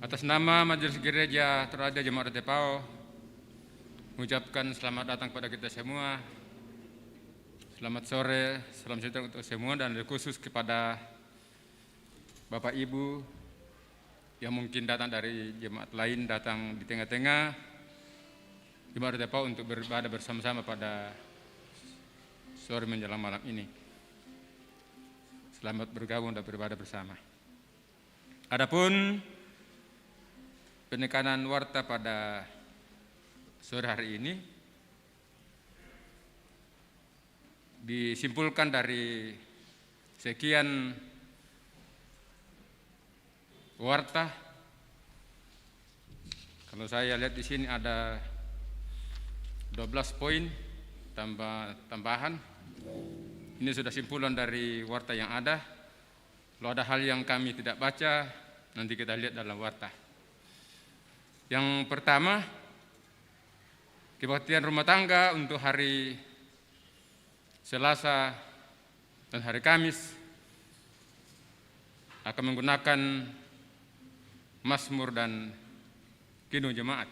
Atas nama Majelis Gereja Toraja Jemaat RT-PAO, mengucapkan selamat datang kepada kita semua. Selamat sore, salam sejahtera untuk semua, dan khusus kepada Bapak Ibu yang mungkin datang dari jemaat lain, datang di tengah-tengah Jemaat RT-PAO untuk beribadah bersama-sama pada sore menjelang malam ini. Selamat bergabung dan beribadah bersama. Adapun penekanan warta pada sore hari ini disimpulkan dari sekian warta. Kalau saya lihat di sini ada 12 poin tambahan. Ini sudah simpulan dari warta yang ada. Kalau ada hal yang kami tidak baca, nanti kita lihat dalam warta. Yang pertama, kebaktian rumah tangga untuk hari Selasa dan hari Kamis akan menggunakan Mazmur dan Kidung Jemaat.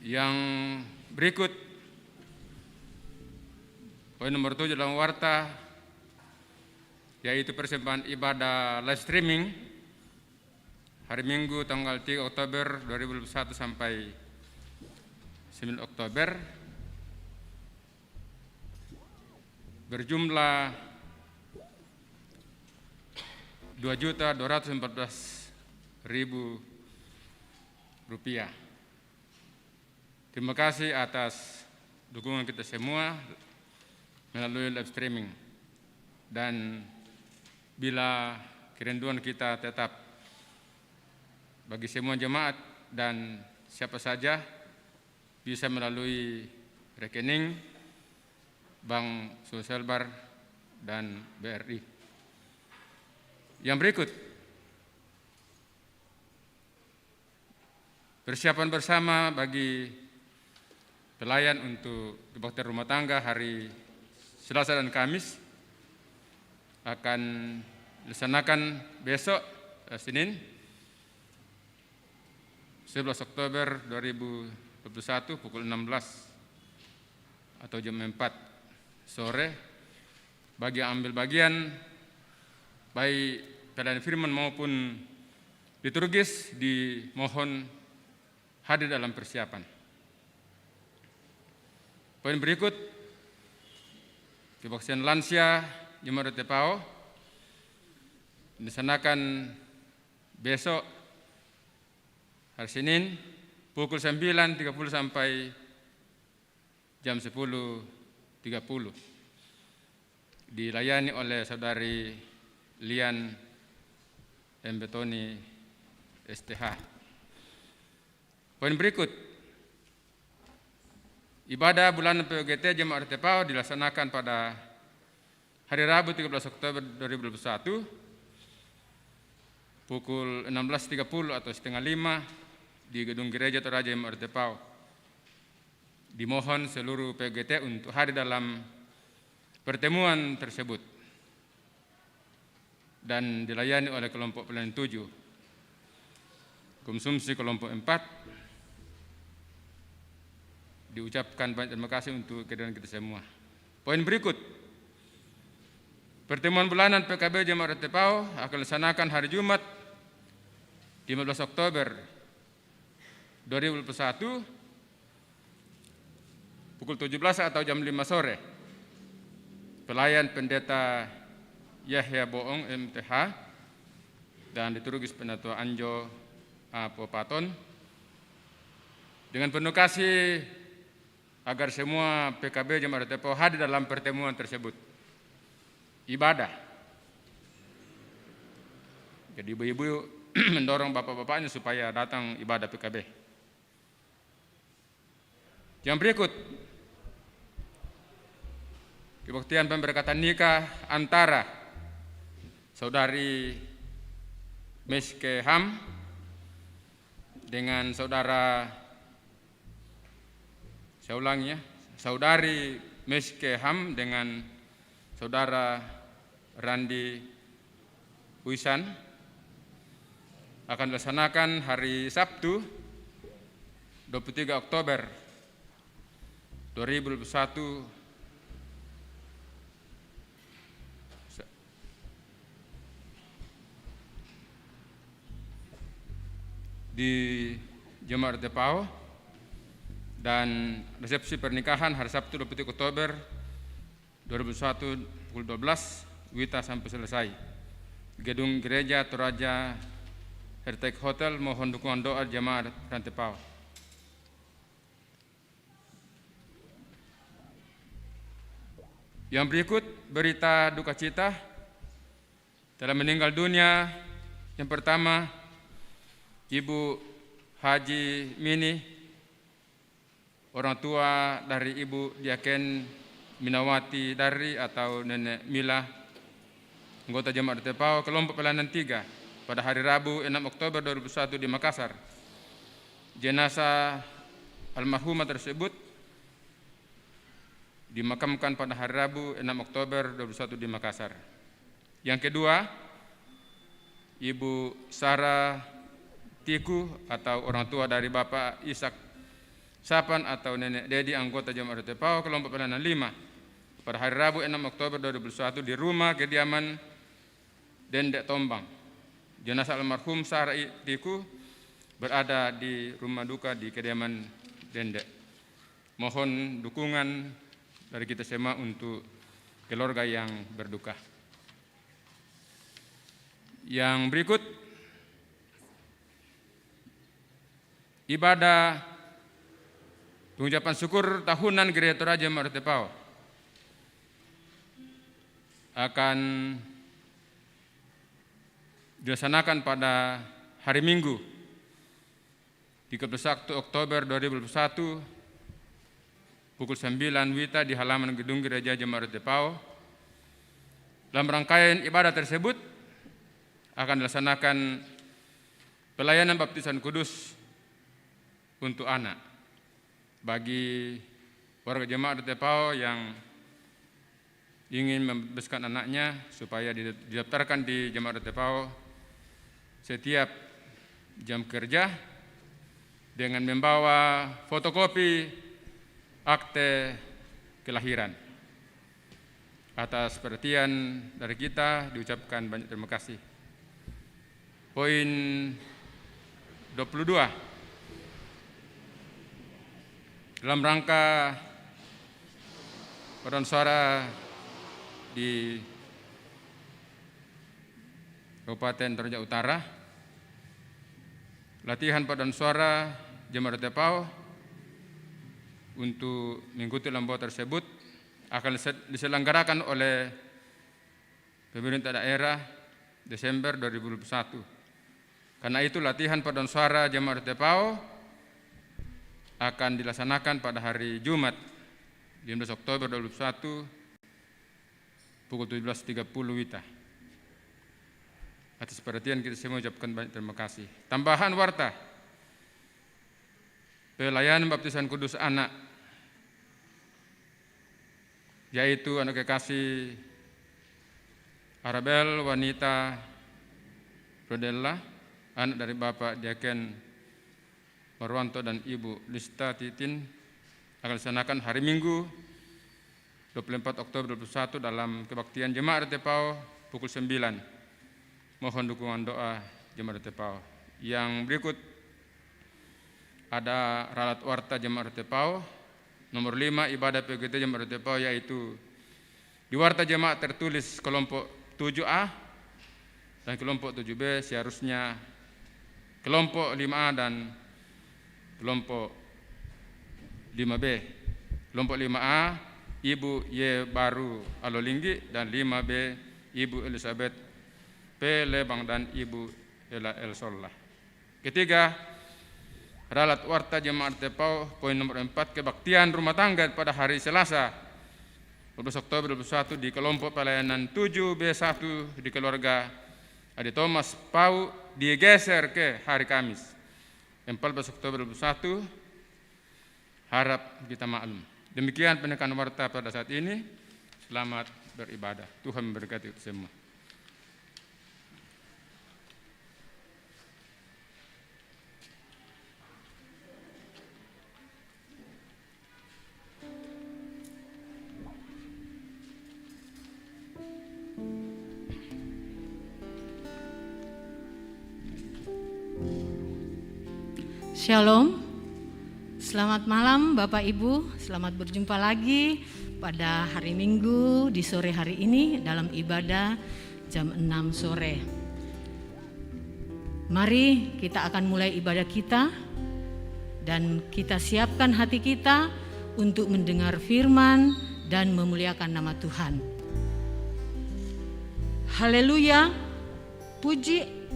Yang berikut, poin nomor 7 dalam warta, yaitu persembahan ibadah live streaming hari Minggu tanggal 3 Oktober 2021 sampai 9 Oktober berjumlah Rp2.214.000. Terima kasih atas dukungan kita semua melalui live streaming. Dan bila kerinduan kita tetap bagi semua jemaat dan siapa saja bisa melalui rekening Bank Sulselbar dan BRI. Yang berikut, persiapan bersama bagi pelayan untuk kebaktian rumah tangga hari Selasa dan Kamis akan dilaksanakan besok Senin 11 Oktober 2021 pukul 16 atau jam 4 sore. Bagi yang ambil bagian baik pelayanan firman maupun liturgis dimohon hadir dalam persiapan. Poin berikut, kebaktian lansia Jemaat RT-PAO dilaksanakan besok hari Senin pukul 9.30 sampai jam 10.30. Dilayani oleh Saudari Lian M. Betoni STH. Poin berikut, ibadah bulanan POGT Jemaat RT-PAO dilaksanakan pada hari Rabu 13 Oktober 2021 pukul 16.30 atau setengah 5 di Gedung Gereja Toraja Jemaat RT-PAO. Dimohon seluruh POGT untuk hadir dalam pertemuan tersebut dan dilayani oleh kelompok pelayanan 7, konsumsi kelompok 4. Diucapkan banyak terima kasih untuk kehadiran kita semua. Poin berikut, pertemuan bulanan PKB Jemaat RT-PAO akan dilaksanakan hari Jumat 15 Oktober 2021 pukul 17 atau jam 5 sore. Pelayan Pendeta Yahya Boong MTH dan liturgis Penatua Anjo Popaton. Dengan penuh kasih agar semua PKB Jemaat RT-PAO hadir dalam pertemuan tersebut. Ibadah. Jadi ibu-ibu mendorong bapak-bapaknya supaya datang ibadah PKB. Yang berikut, kebaktian pemberkatan nikah antara Saudari Meske Ham dengan Saudari Meske Ham dengan Saudara Randi Puisan akan dilaksanakan hari Sabtu 23 Oktober 2021 di Jemaat Tepau, dan resepsi pernikahan hari Sabtu 23 Oktober 2021 pukul 12 wita sampai selesai. Gedung Gereja Toraja Heritage Hotel. Mohon dukungan doa jemaat Rantepau. Yang berikut berita duka cita telah meninggal dunia. Yang pertama, Ibu Haji Mini, orang tua dari Ibu Diaken Minawati Dari atau Nenek Mila, anggota Jemaat Tepau, kelompok pelayanan 3, pada hari Rabu 6 Oktober 2021 di Makassar. Jenazah almarhumah tersebut dimakamkan pada hari Rabu 6 Oktober 2021 di Makassar. Yang kedua, Ibu Sarah Tiku atau orang tua dari Bapak Ishak Sapan atau Nenek Dedi, anggota Jemaat Tepau, kelompok pelayanan 5, pada hari Rabu 6 Oktober 2021 di rumah kediaman Dendek Tombang. Jenazah almarhum Sarah Tiku berada di rumah duka di kediaman Dendek. Mohon dukungan dari kita semua untuk keluarga yang berduka. Yang berikut, ibadah pengucapan syukur tahunan Gereja Toraja Jemaat Tepau akan dilaksanakan pada hari Minggu 31 Oktober 2021 pukul 9 wita di halaman gedung Gereja Jemaat Tepau. Dalam rangkaian ibadah tersebut akan dilaksanakan pelayanan baptisan kudus untuk anak bagi warga Jemaat Tepau yang ingin membebaskan anaknya supaya didaftarkan di Jemaat Tepau setiap jam kerja dengan membawa fotokopi akte kelahiran. Atas perhatian dari kita diucapkan banyak terima kasih. Poin 22. Dalam rangka paduan suara di Kabupaten Toraja Utara, latihan paduan suara Jemaat Tepau untuk mengikuti lomba tersebut akan diselenggarakan oleh pemerintah daerah Desember 2021. Karena itu latihan paduan suara Jemaat Tepau akan dilaksanakan pada hari Jumat 15 Oktober 2021 pukul 17.30 wita. Atas perhatian kita semua ucapkan banyak terima kasih. Tambahan warta pelayanan baptisan kudus anak, yaitu anak kekasih Arabel Wanita Rodella, anak dari Bapak Diaken Marwanto dan Ibu Lista Titin, akan dilaksanakan hari Minggu 24 Oktober 2021 dalam kebaktian Jemaat Tepau pukul 9. Mohon dukungan doa Jemaat Tepau. Yang berikut ada ralat warta Jemaat Tepau. Nomor 5, ibadah PGT Jemaat Tepau, yaitu di warta jemaat tertulis kelompok 7A dan kelompok 7B, seharusnya kelompok 5A dan kelompok 5B. Kelompok 5A Ibu Y. Baru Alolinggi dan 5B Ibu Elizabeth P. Lebang dan Ibu Ela El Solah. Ketiga, ralat warta Jemaat Tepau poin nomor 4, kebaktian rumah tangga pada hari Selasa 12 Oktober 2021 di kelompok pelayanan 7B1 di keluarga Adi Thomas Pau digeser ke hari Kamis 14 Oktober 2021. Harap kita maklum. Demikian penekanan warta pada saat ini. Selamat beribadah. Tuhan memberkati kita semua. Shalom, selamat malam Bapak Ibu, selamat berjumpa lagi pada hari Minggu di sore hari ini dalam ibadah jam 6 sore. Mari kita akan mulai ibadah kita dan kita siapkan hati kita untuk mendengar firman dan memuliakan nama Tuhan. Haleluya,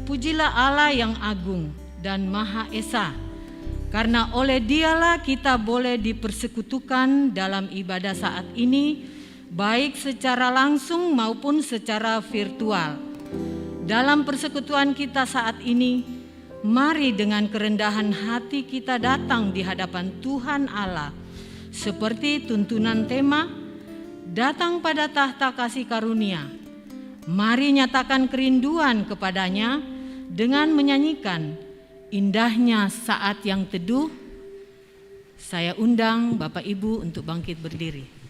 pujilah Allah yang agung dan Maha Esa. Karena oleh Dialah kita boleh dipersekutukan dalam ibadah saat ini, baik secara langsung maupun secara virtual. Dalam persekutuan kita saat ini, mari dengan kerendahan hati kita datang di hadapan Tuhan Allah. Seperti tuntunan tema, datang pada tahta kasih karunia. Mari nyatakan kerinduan kepadanya dengan menyanyikan indahnya saat yang teduh. Saya undang Bapak Ibu untuk bangkit berdiri.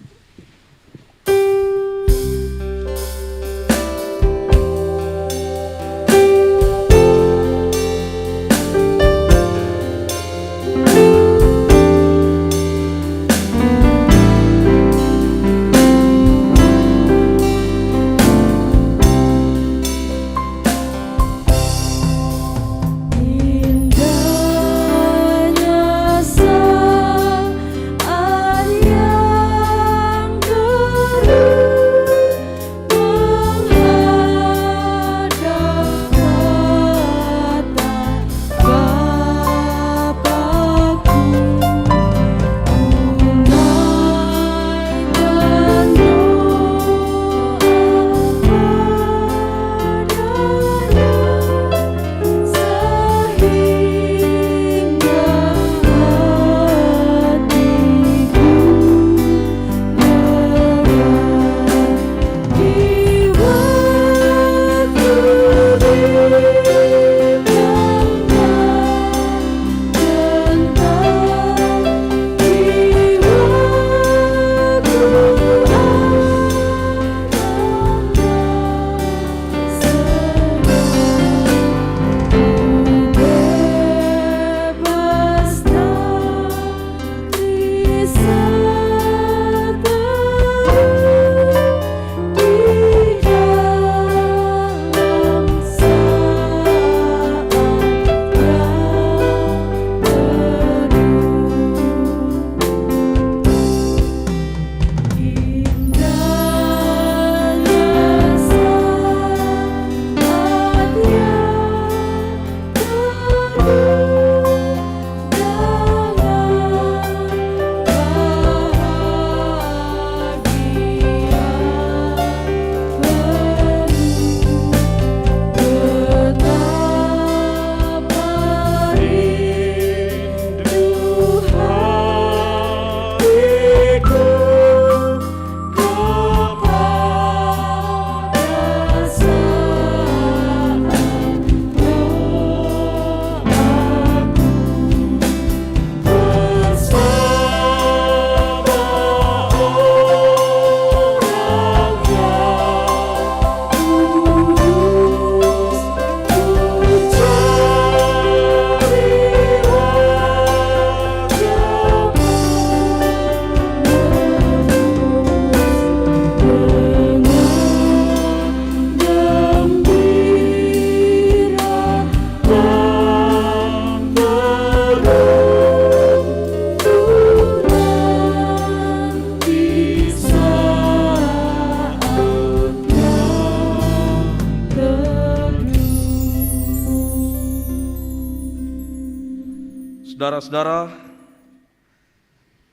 Saudara-saudara,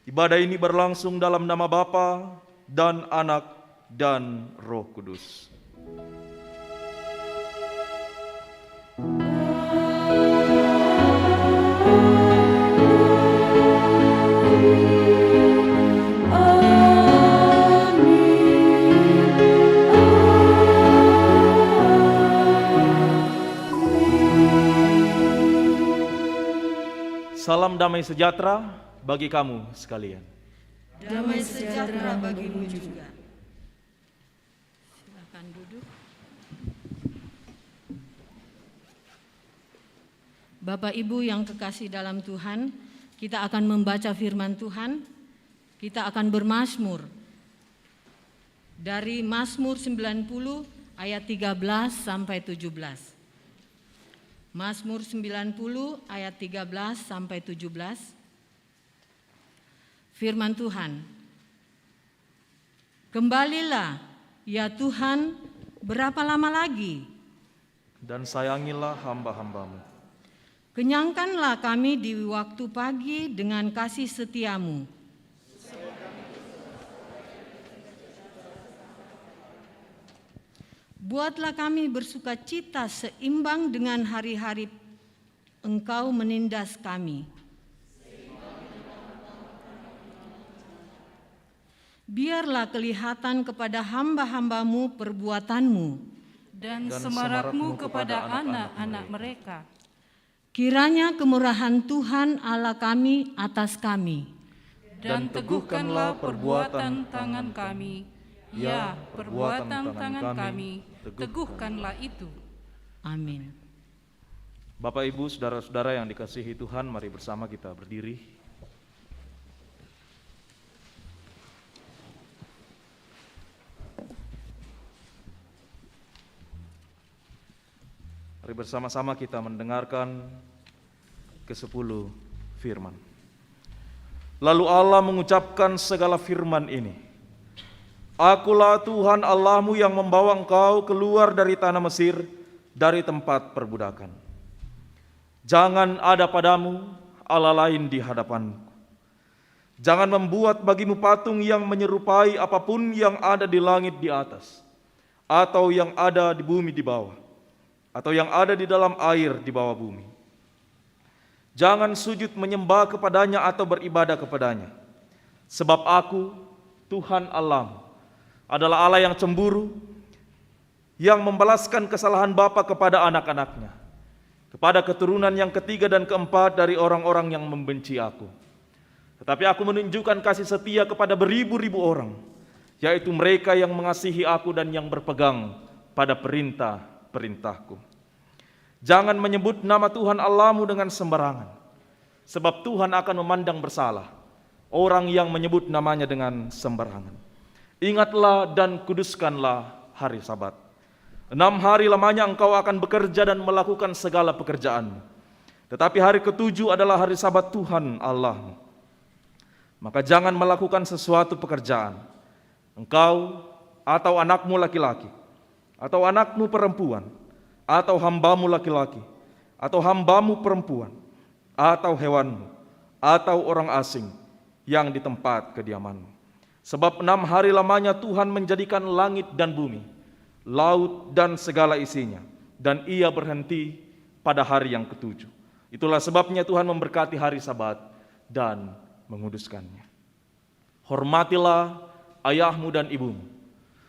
ibadah ini berlangsung dalam nama Bapa dan Anak dan Roh Kudus. Salam damai sejahtera bagi kamu sekalian. Damai sejahtera bagimu juga. Silakan duduk. Bapak Ibu yang kekasih dalam Tuhan, kita akan membaca firman Tuhan. Kita akan bermazmur dari Mazmur 90 ayat 13 sampai 17. Mazmur 90 ayat 13 sampai 17. Firman Tuhan. Kembalilah ya Tuhan, berapa lama lagi? Dan sayangilah hamba-hambamu. Kenyangkanlah kami di waktu pagi dengan kasih setiamu. Buatlah kami bersuka cita seimbang dengan hari-hari Engkau menindas kami. Biarlah kelihatan kepada hamba-hambamu perbuatanmu, dan semarakmu kepada anak-anak mereka. Kiranya kemurahan Tuhan Allah kami atas kami. Dan teguhkanlah perbuatan tangan kami, ya perbuatan tangan kami, teguhkanlah itu. Amin. Bapak, Ibu, saudara-saudara yang dikasihi Tuhan, mari bersama kita berdiri. Mari bersama-sama kita mendengarkan ke-10 firman. Lalu Allah mengucapkan segala firman ini. Akulah Tuhan Allahmu yang membawa engkau keluar dari tanah Mesir, dari tempat perbudakan. Jangan ada padamu Allah lain di hadapanku. Jangan membuat bagimu patung yang menyerupai apapun yang ada di langit di atas, atau yang ada di bumi di bawah, atau yang ada di dalam air di bawah bumi. Jangan sujud menyembah kepadanya atau beribadah kepadanya. Sebab aku, Tuhan Allahmu, adalah Allah yang cemburu, yang membalaskan kesalahan bapa kepada anak-anaknya, kepada keturunan yang ketiga dan keempat dari orang-orang yang membenci aku. Tetapi aku menunjukkan kasih setia kepada beribu-ribu orang, yaitu mereka yang mengasihi aku dan yang berpegang pada perintah-perintahku. Jangan menyebut nama Tuhan Allahmu dengan sembarangan, sebab Tuhan akan memandang bersalah orang yang menyebut namanya dengan sembarangan. Ingatlah dan kuduskanlah hari Sabat. 6 hari lamanya engkau akan bekerja dan melakukan segala pekerjaanmu. Tetapi hari ke-7 adalah hari Sabat Tuhan Allahmu. Maka jangan melakukan sesuatu pekerjaan, engkau atau anakmu laki-laki, atau anakmu perempuan, atau hambamu laki-laki, atau hambamu perempuan, atau hewanmu, atau orang asing yang di tempat kediamanmu. Sebab 6 hari lamanya Tuhan menjadikan langit dan bumi, laut dan segala isinya, dan ia berhenti pada hari yang ke-7. Itulah sebabnya Tuhan memberkati hari Sabat dan menguduskannya. Hormatilah ayahmu dan ibumu,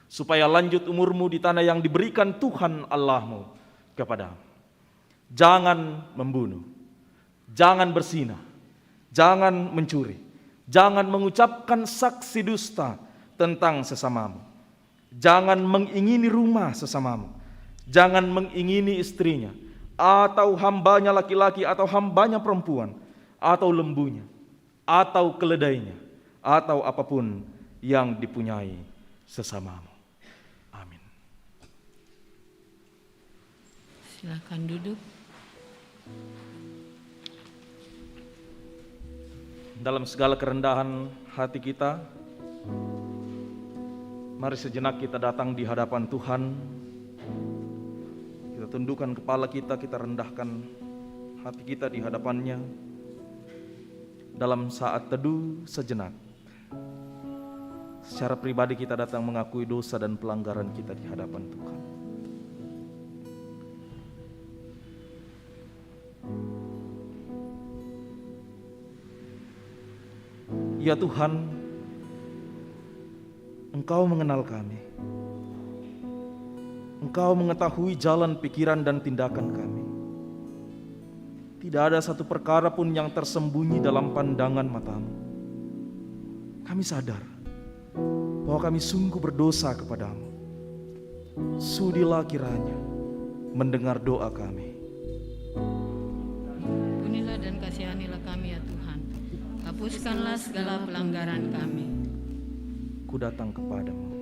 supaya lanjut umurmu di tanah yang diberikan Tuhan Allahmu kepadamu. Jangan membunuh, jangan berzina, jangan mencuri, jangan mengucapkan saksi dusta tentang sesamamu, jangan mengingini rumah sesamamu, jangan mengingini istrinya, atau hambanya laki-laki, atau hambanya perempuan, atau lembunya, atau keledainya, atau apapun yang dipunyai sesamamu. Amin. Silakan duduk. Dalam segala kerendahan hati kita, mari sejenak kita datang di hadapan Tuhan. Kita tundukkan kepala kita, kita rendahkan hati kita di hadapannya. Dalam saat teduh sejenak, secara pribadi kita datang mengakui dosa dan pelanggaran kita di hadapan Tuhan. Ya Tuhan, Engkau mengenal kami. Engkau mengetahui jalan pikiran dan tindakan kami. Tidak ada satu perkara pun yang tersembunyi dalam pandangan matamu. Kami sadar bahwa kami sungguh berdosa kepadamu. Sudilah kiranya mendengar doa kami. hapuskanlah segala pelanggaran kami. Ku datang kepadamu.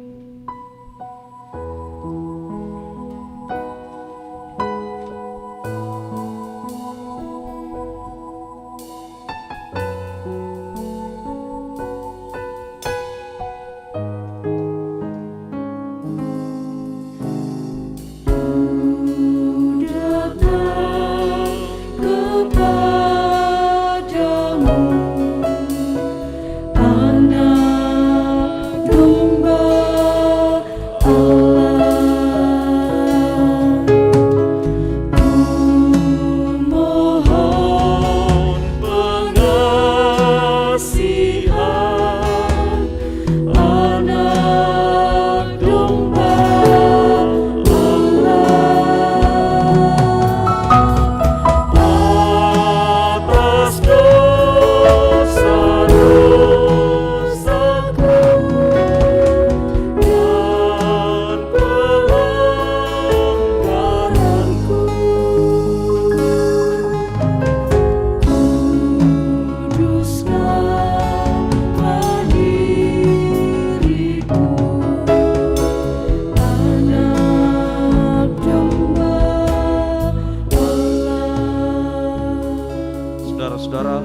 Saudara-saudara,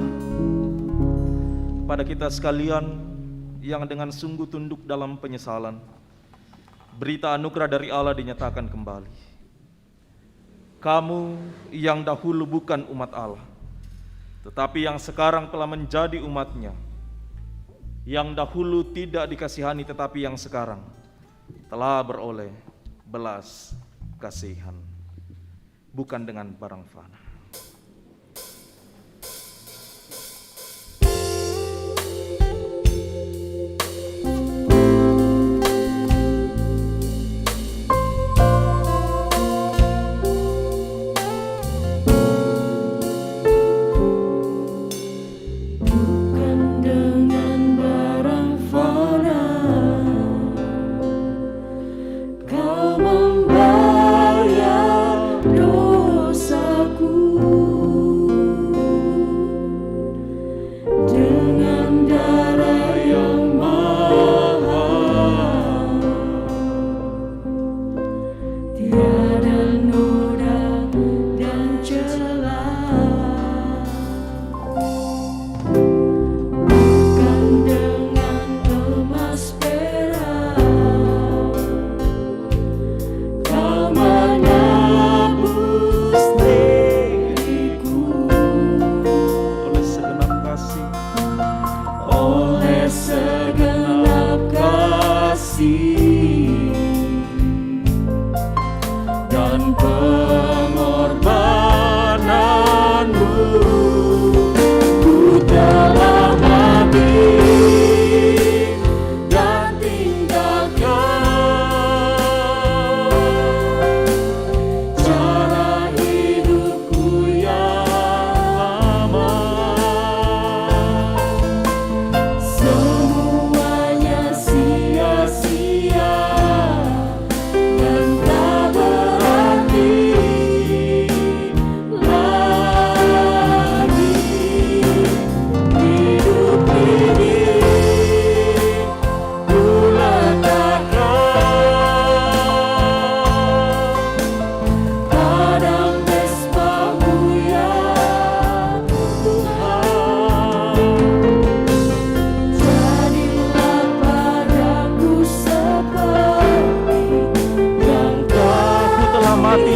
kepada kita sekalian yang dengan sungguh tunduk dalam penyesalan, berita anugerah dari Allah dinyatakan kembali. Kamu yang dahulu bukan umat Allah, tetapi yang sekarang telah menjadi umat-Nya, yang dahulu tidak dikasihani tetapi yang sekarang telah beroleh belas kasihan, bukan dengan barang fana.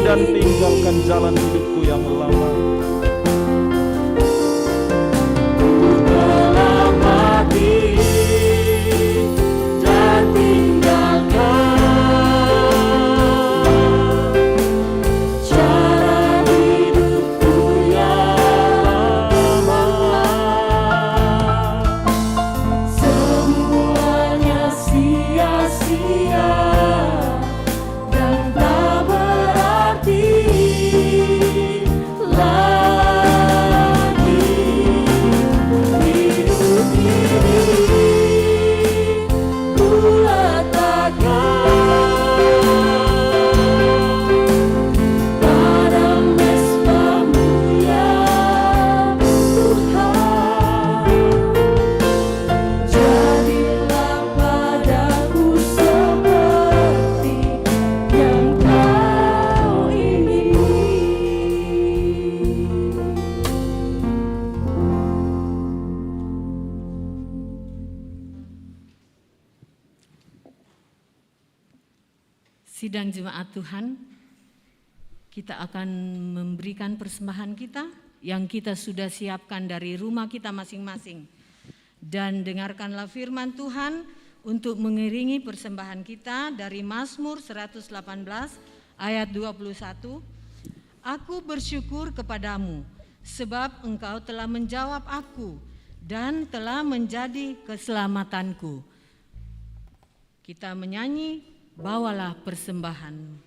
Dan tinggalkan jalan hidupku yang lama. Ku telah mati dan tinggalkan cara hidupku yang lama. Semuanya sia-sia dan tak berarti lagi. Hidup ini ku letakkan pada mezbah-Mu ya Tuhan. Sidang jemaat Tuhan, kita akan memberikan persembahan kita yang kita sudah siapkan dari rumah kita masing-masing. Dan dengarkanlah firman Tuhan untuk mengiringi persembahan kita dari Mazmur 118 ayat 21. Aku bersyukur kepadamu sebab engkau telah menjawab aku dan telah menjadi keselamatanku. Kita menyanyi, bawalah persembahanmu.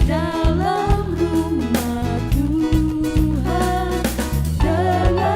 Dalam rumah Tuhan dengan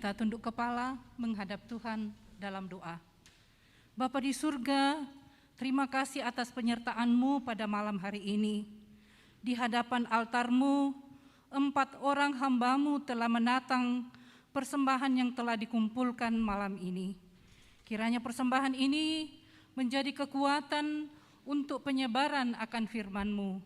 kita tunduk kepala menghadap Tuhan dalam doa. Bapa di surga, terima kasih atas penyertaan-Mu pada malam hari ini. Di hadapan altar-Mu, 4 orang hamba-Mu telah menatang persembahan yang telah dikumpulkan malam ini. Kiranya persembahan ini menjadi kekuatan untuk penyebaran akan firman-Mu.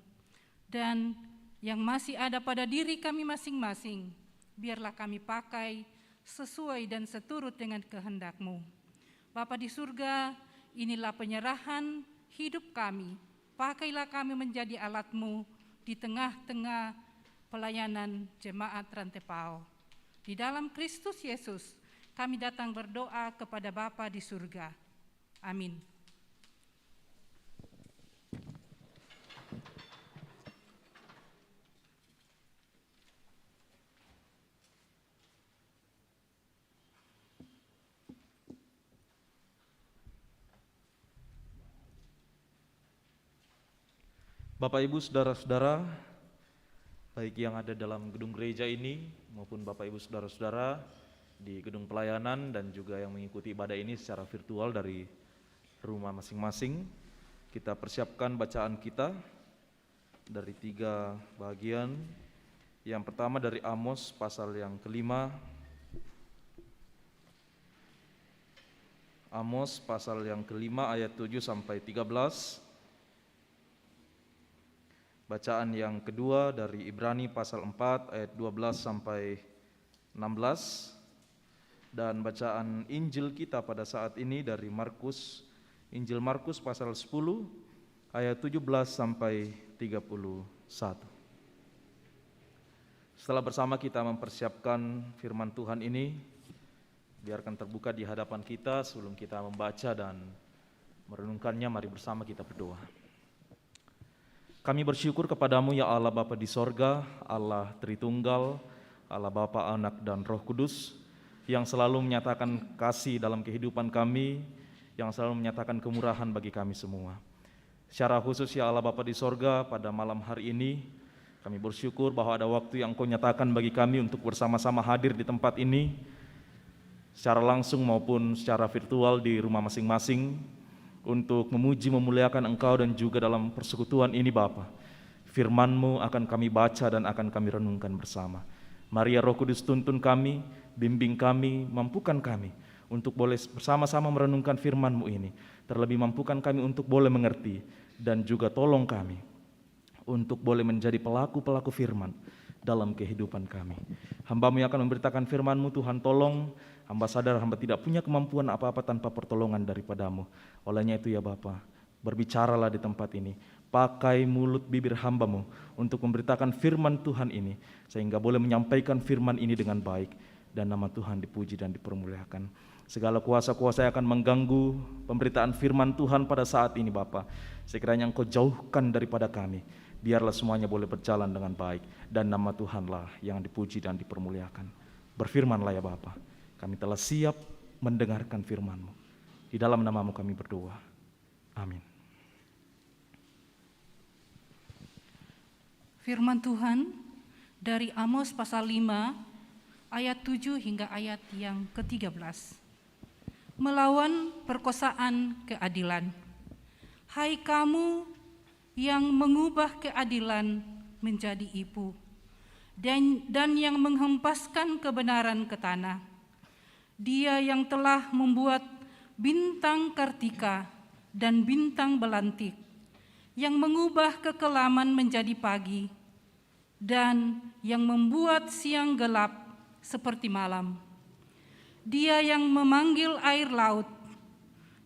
Dan yang masih ada pada diri kami masing-masing, biarlah kami pakai sesuai dan seturut dengan kehendak-Mu. Bapa di surga, inilah penyerahan hidup kami. Pakailah kami menjadi alat-Mu di tengah-tengah pelayanan jemaat Rantepao. Di dalam Kristus Yesus, kami datang berdoa kepada Bapa di surga. Amin. Bapak Ibu Saudara-saudara, baik yang ada dalam gedung gereja ini maupun Bapak Ibu Saudara-saudara di gedung pelayanan dan juga yang mengikuti ibadah ini secara virtual dari rumah masing-masing, kita persiapkan bacaan kita dari 3 bagian. Yang pertama dari Amos pasal yang ke-5. Amos pasal yang ke-5 ayat 7 sampai 13. Bacaan yang kedua dari Ibrani pasal 4 ayat 12 sampai 16. Dan bacaan Injil kita pada saat ini dari Markus, Injil Markus pasal 10 ayat 17 sampai 31. Setelah bersama kita mempersiapkan firman Tuhan ini, biarkan terbuka di hadapan kita sebelum kita membaca dan merenungkannya. Mari bersama kita berdoa. Kami bersyukur kepadamu ya Allah Bapa di sorga, Allah Tritunggal, Allah Bapa, Anak, dan Roh Kudus, yang selalu menyatakan kasih dalam kehidupan kami, yang selalu menyatakan kemurahan bagi kami semua. Secara khusus ya Allah Bapa di sorga, pada malam hari ini, kami bersyukur bahwa ada waktu yang Engkau nyatakan bagi kami untuk bersama-sama hadir di tempat ini, secara langsung maupun secara virtual di rumah masing-masing, untuk memuji memuliakan Engkau dan juga dalam persekutuan ini Bapa. Firman-Mu akan kami baca dan akan kami renungkan bersama. Mari ya Roh Kudus tuntun kami, bimbing kami, mampukan kami untuk boleh bersama-sama merenungkan firman-Mu ini. Terlebih mampukan kami untuk boleh mengerti dan juga tolong kami untuk boleh menjadi pelaku-pelaku firman dalam kehidupan kami. Hamba-Mu yang akan memberitakan firman-Mu, Tuhan tolong. Hamba sadar hamba tidak punya kemampuan apa-apa tanpa pertolongan daripada-Mu. Olehnya itu ya Bapa, berbicaralah di tempat ini. Pakai mulut bibir hamba-Mu untuk memberitakan firman Tuhan ini, sehingga boleh menyampaikan firman ini dengan baik, dan nama Tuhan dipuji dan dipermuliakan. Segala kuasa-kuasa yang akan mengganggu pemberitaan firman Tuhan pada saat ini Bapa, sekiranya Engkau jauhkan daripada kami. Biarlah semuanya boleh berjalan dengan baik, dan nama Tuhanlah yang dipuji dan dipermuliakan. Berfirmanlah ya Bapa, kami telah siap mendengarkan firman-Mu. Di dalam nama-Mu kami berdoa. Amin. Firman Tuhan dari Amos pasal 5 ayat 7 hingga ayat yang ke-13. Melawan perkosaan keadilan. Hai kamu yang mengubah keadilan menjadi ibu, dan yang menghempaskan kebenaran ke tanah. Dia yang telah membuat bintang Kartika dan bintang belantik, yang mengubah kekelaman menjadi pagi, dan yang membuat siang gelap seperti malam. Dia yang memanggil air laut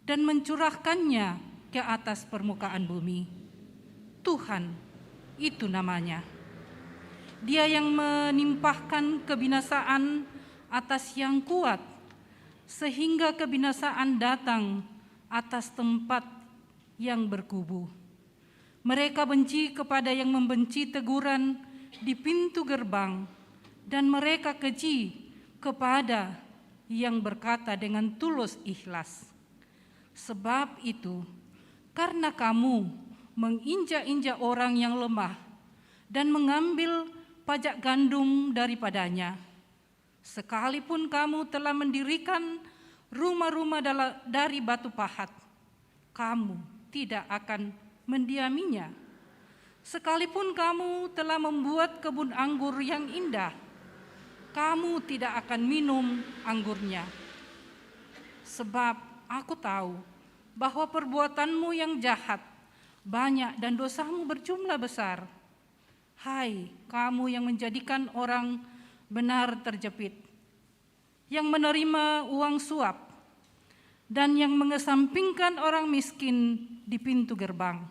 dan mencurahkannya ke atas permukaan bumi. Tuhan, itu namanya. Dia yang menimpahkan kebinasaan atas yang kuat, sehingga kebinasaan datang atas tempat yang berkubu. Mereka benci kepada yang membenci teguran di pintu gerbang, dan mereka keji kepada yang berkata dengan tulus ikhlas. Sebab itu, karena kamu menginjak-injak orang yang lemah dan mengambil pajak gandum daripadanya, Sekalipun kamu telah mendirikan rumah-rumah dari batu pahat, kamu tidak akan mendiaminya. Sekalipun kamu telah membuat kebun anggur yang indah, kamu tidak akan minum anggurnya. Sebab aku tahu bahwa perbuatanmu yang jahat banyak dan dosamu berjumlah besar. Hai kamu yang menjadikan orang benar terjepit, yang menerima uang suap, dan yang mengesampingkan orang miskin di pintu gerbang.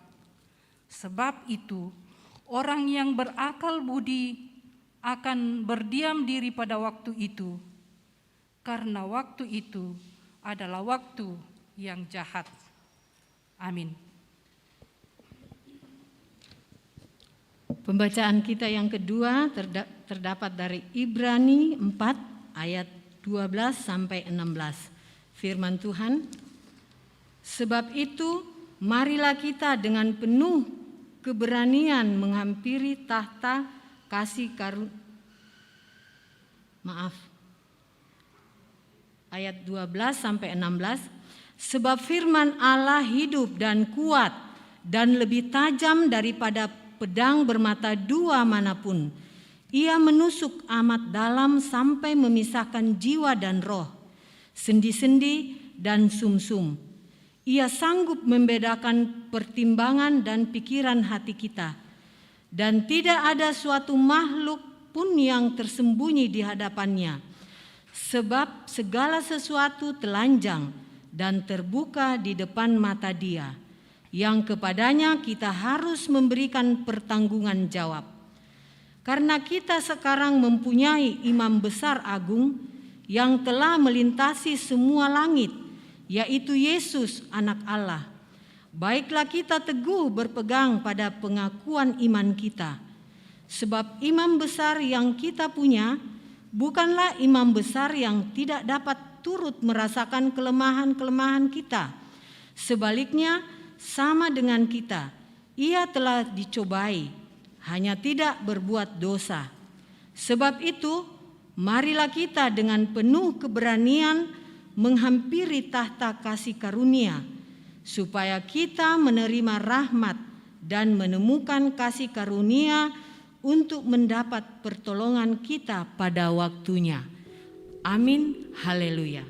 Sebab itu, orang yang berakal budi akan berdiam diri pada waktu itu, karena waktu itu adalah waktu yang jahat. Amin. Pembacaan kita yang kedua terdapat dari Ibrani 4 ayat 12 sampai 16. Firman Tuhan, sebab itu marilah kita dengan penuh keberanian menghampiri tahta kasih ayat 12 sampai 16, sebab firman Allah hidup dan kuat dan lebih tajam daripada pedang bermata dua manapun. Ia menusuk amat dalam sampai memisahkan jiwa dan roh, sendi-sendi dan sumsum. Ia sanggup membedakan pertimbangan dan pikiran hati kita. Dan tidak ada suatu makhluk pun yang tersembunyi di hadapannya. Sebab segala sesuatu telanjang dan terbuka di depan mata Dia, yang kepadanya kita harus memberikan pertanggungan jawab. Karena kita sekarang mempunyai imam besar agung yang telah melintasi semua langit, yaitu Yesus anak Allah. Baiklah kita teguh berpegang pada pengakuan iman kita. Sebab imam besar yang kita punya bukanlah imam besar yang tidak dapat turut merasakan kelemahan-kelemahan kita. Sebaliknya, sama dengan kita, ia telah dicobai, hanya tidak berbuat dosa. Sebab itu, marilah kita dengan penuh keberanian menghampiri tahta kasih karunia, supaya kita menerima rahmat dan menemukan kasih karunia untuk mendapat pertolongan kita pada waktunya. Amin. Haleluya.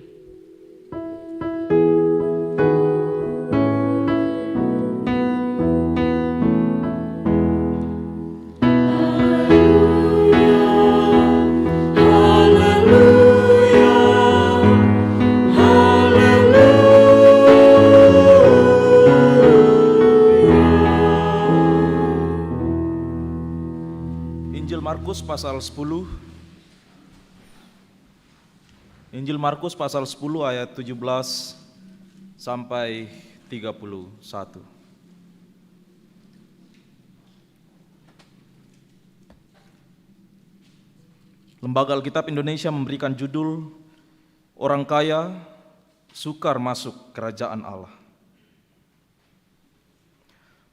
Pasal 10. Injil Markus pasal 10 ayat 17 sampai 31. Lembaga Alkitab Indonesia memberikan judul Orang Kaya Sukar Masuk Kerajaan Allah.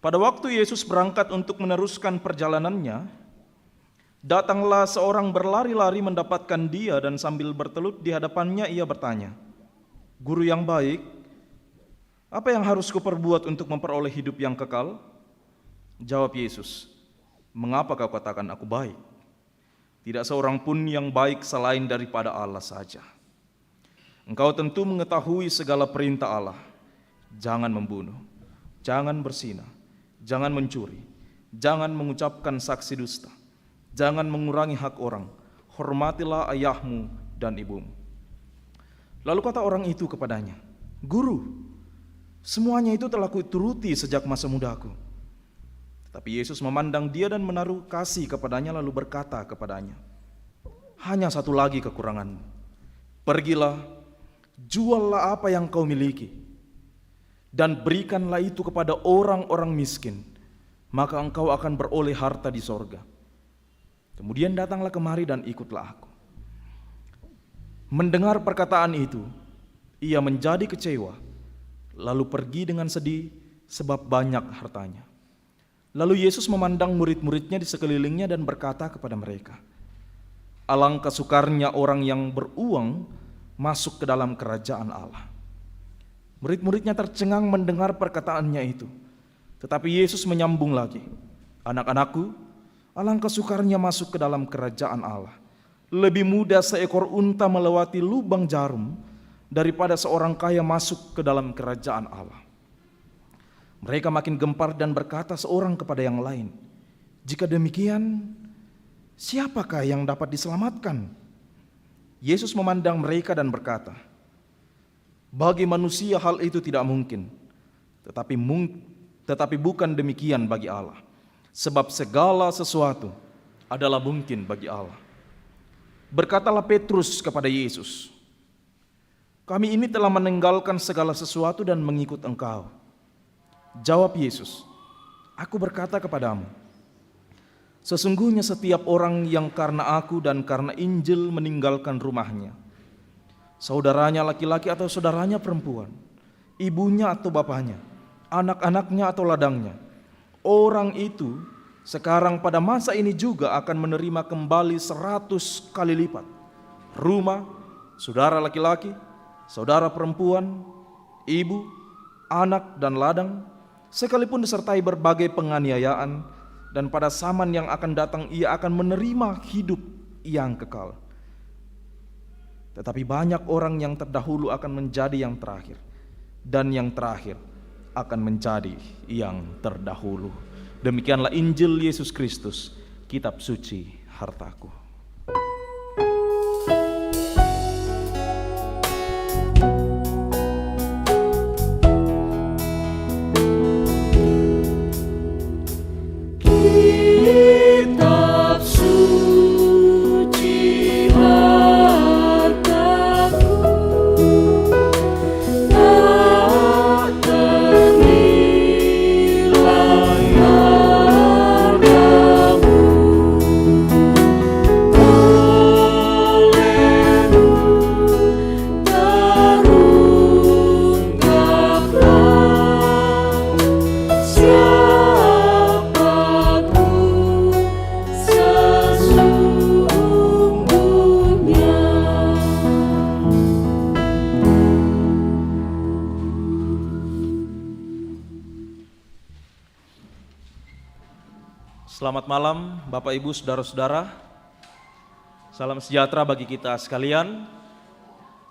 Pada waktu Yesus berangkat untuk meneruskan perjalanannya, datanglah seorang berlari-lari mendapatkan Dia dan sambil bertelut di hadapannya ia bertanya, "Guru yang baik, apa yang harus kuperbuat untuk memperoleh hidup yang kekal?" Jawab Yesus, "Mengapa kau katakan aku baik? Tidak seorang pun yang baik selain daripada Allah saja. Engkau tentu mengetahui segala perintah Allah. Jangan membunuh, jangan berzina, jangan mencuri, jangan mengucapkan saksi dusta, jangan mengurangi hak orang, hormatilah ayahmu dan ibumu." Lalu kata orang itu kepadanya, "Guru, semuanya itu telah kuturuti sejak masa mudaku." Tetapi Yesus memandang dia dan menaruh kasih kepadanya lalu berkata kepadanya, "Hanya satu lagi kekuranganmu. Pergilah, juallah apa yang kau miliki, dan berikanlah itu kepada orang-orang miskin, maka engkau akan beroleh harta di sorga. Kemudian datanglah kemari dan ikutlah aku." Mendengar perkataan itu, ia menjadi kecewa, lalu pergi dengan sedih sebab banyak hartanya. Lalu Yesus memandang murid-muridnya di sekelilingnya dan berkata kepada mereka, Alangkah sukarnya orang yang beruang masuk ke dalam kerajaan Allah. Murid-muridnya tercengang mendengar perkataannya itu. Tetapi Yesus menyambung lagi, anak-anakku, alangkah sukarnya masuk ke dalam kerajaan Allah. Lebih mudah seekor unta melewati lubang jarum daripada seorang kaya masuk ke dalam kerajaan Allah. Mereka makin gempar dan berkata seorang kepada yang lain, jika demikian, siapakah yang dapat diselamatkan? Yesus memandang mereka dan berkata, bagi manusia hal itu tidak mungkin, tetapi bukan demikian bagi Allah. Sebab segala sesuatu adalah mungkin bagi Allah. Berkatalah Petrus kepada Yesus, kami ini telah meninggalkan segala sesuatu dan mengikut Engkau. Jawab Yesus, aku berkata kepadamu, sesungguhnya setiap orang yang karena aku dan karena Injil meninggalkan rumahnya, saudaranya laki-laki atau saudaranya perempuan, ibunya atau bapaknya, anak-anaknya atau ladangnya, orang itu sekarang pada masa ini juga akan menerima kembali 100 kali lipat rumah, saudara laki-laki, saudara perempuan, ibu, anak dan ladang, sekalipun disertai berbagai penganiayaan, dan pada zaman yang akan datang ia akan menerima hidup yang kekal. Tetapi banyak orang yang terdahulu akan menjadi yang terakhir, dan yang terakhir akan menjadi yang terdahulu. Demikianlah Injil Yesus Kristus, kitab suci hartaku. Kitab suci hartaku, tak ternilai hargamu. Olehmu terungkaplah siapaku sesungguhnya. Selamat malam Bapak Ibu Saudara-saudara. Salam sejahtera bagi kita sekalian.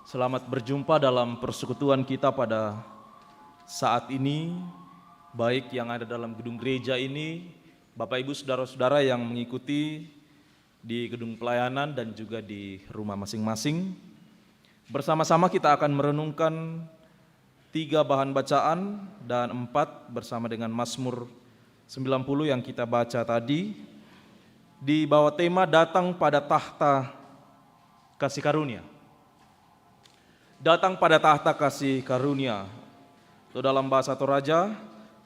Selamat berjumpa dalam persekutuan kita pada saat ini, baik yang ada dalam gedung gereja ini, Bapak Ibu Saudara-saudara yang mengikuti di gedung pelayanan dan juga di rumah masing-masing. Bersama-sama kita akan merenungkan 3 bahan bacaan dan 4 bersama dengan Mazmur 90 yang kita baca tadi, di bawah tema datang pada tahta kasih karunia. Datang pada tahta kasih karunia. Itu dalam bahasa Toraja,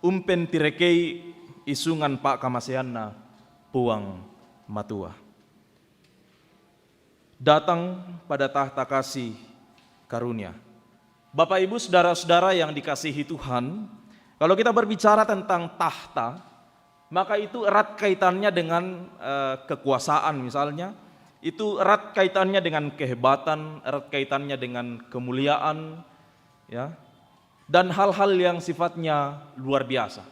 umpen tirekei isungan pak kamaseanna puang matua. Datang pada tahta kasih karunia. Bapak Ibu Saudara-saudara yang dikasihi Tuhan, kalau kita berbicara tentang tahta, maka itu erat kaitannya dengan kekuasaan misalnya, itu erat kaitannya dengan kehebatan, erat kaitannya dengan kemuliaan, ya, dan hal-hal yang sifatnya luar biasa.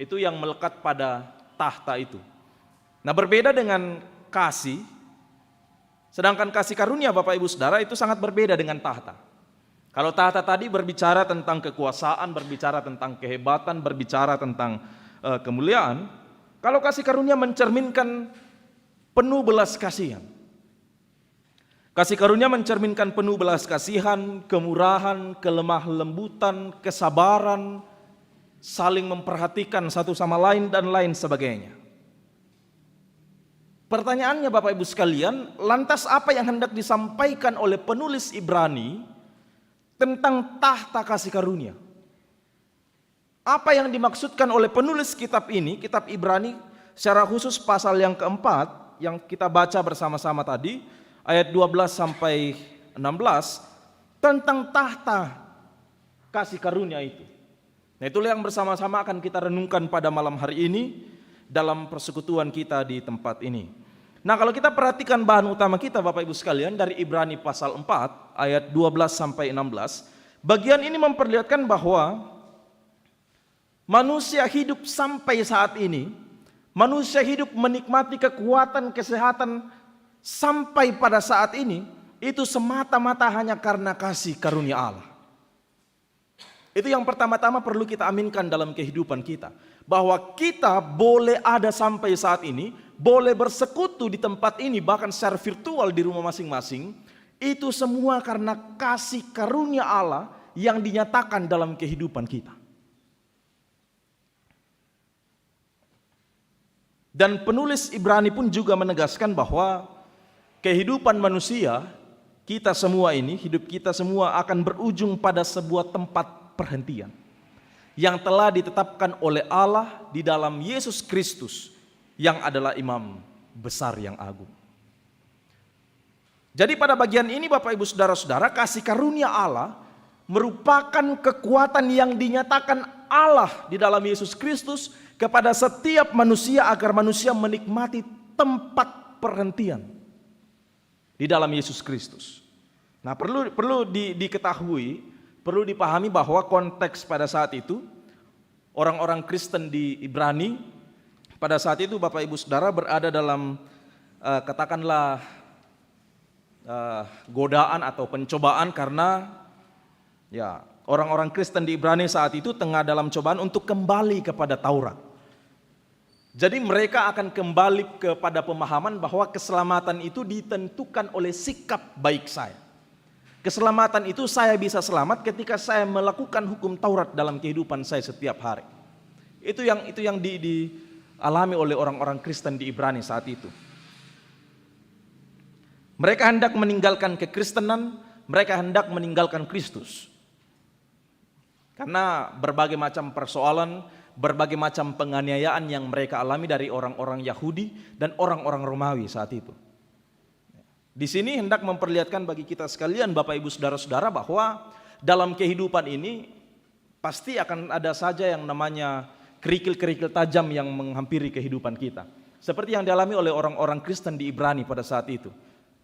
Itu yang melekat pada tahta itu. Nah, berbeda dengan kasih, sedangkan kasih karunia Bapak Ibu Saudara itu sangat berbeda dengan tahta. Kalau tahta tadi berbicara tentang kekuasaan, berbicara tentang kehebatan, berbicara tentang kemuliaan, kalau kasih karunia mencerminkan penuh belas kasihan. Kasih karunia mencerminkan penuh belas kasihan, kemurahan, kelemah lembutan, kesabaran, saling memperhatikan satu sama lain dan lain sebagainya. Pertanyaannya Bapak Ibu sekalian, lantas apa yang hendak disampaikan oleh penulis Ibrani tentang tahta kasih karunia? Apa yang dimaksudkan oleh penulis kitab ini, kitab Ibrani, secara khusus pasal yang keempat yang kita baca bersama-sama tadi, ayat 12 sampai 16, tentang tahta kasih karunia itu. Nah, itulah yang bersama-sama akan kita renungkan pada malam hari ini dalam persekutuan kita di tempat ini. Nah, kalau kita perhatikan bahan utama kita Bapak Ibu sekalian dari Ibrani pasal 4 ayat 12 sampai 16, bagian ini memperlihatkan bahwa manusia hidup sampai saat ini, manusia hidup menikmati kekuatan kesehatan sampai pada saat ini, itu semata-mata hanya karena kasih karunia Allah. Itu yang pertama-tama perlu kita aminkan dalam kehidupan kita, bahwa kita boleh ada sampai saat ini, boleh bersekutu di tempat ini, bahkan secara virtual di rumah masing-masing, itu semua karena kasih karunia Allah yang dinyatakan dalam kehidupan kita. Dan penulis Ibrani pun juga menegaskan bahwa kehidupan manusia, kita semua ini, hidup kita semua akan berujung pada sebuah tempat perhentian yang telah ditetapkan oleh Allah di dalam Yesus Kristus yang adalah imam besar yang agung. Jadi pada bagian ini Bapak Ibu Saudara-saudara, kasih karunia Allah merupakan kekuatan yang dinyatakan Allah di dalam Yesus Kristus kepada setiap manusia agar manusia menikmati tempat perhentian di dalam Yesus Kristus. Nah, perlu diketahui, perlu dipahami bahwa konteks pada saat itu orang-orang Kristen di Ibrani pada saat itu Bapak Ibu Saudara berada dalam katakanlah godaan atau pencobaan, karena ya orang-orang Kristen di Ibrani saat itu tengah dalam cobaan untuk kembali kepada Taurat. Jadi mereka akan kembali kepada pemahaman bahwa keselamatan itu ditentukan oleh sikap baik saya. Keselamatan itu saya bisa selamat ketika saya melakukan hukum Taurat dalam kehidupan saya setiap hari. Itu yang dialami oleh orang-orang Kristen di Ibrani saat itu. Mereka hendak meninggalkan kekristenan, mereka hendak meninggalkan Kristus. Karena berbagai macam persoalan, berbagai macam penganiayaan yang mereka alami dari orang-orang Yahudi dan orang-orang Romawi saat itu. Di sini hendak memperlihatkan bagi kita sekalian Bapak Ibu Saudara-saudara bahwa dalam kehidupan ini pasti akan ada saja yang namanya kerikil-kerikil tajam yang menghampiri kehidupan kita. Seperti yang dialami oleh orang-orang Kristen di Ibrani pada saat itu.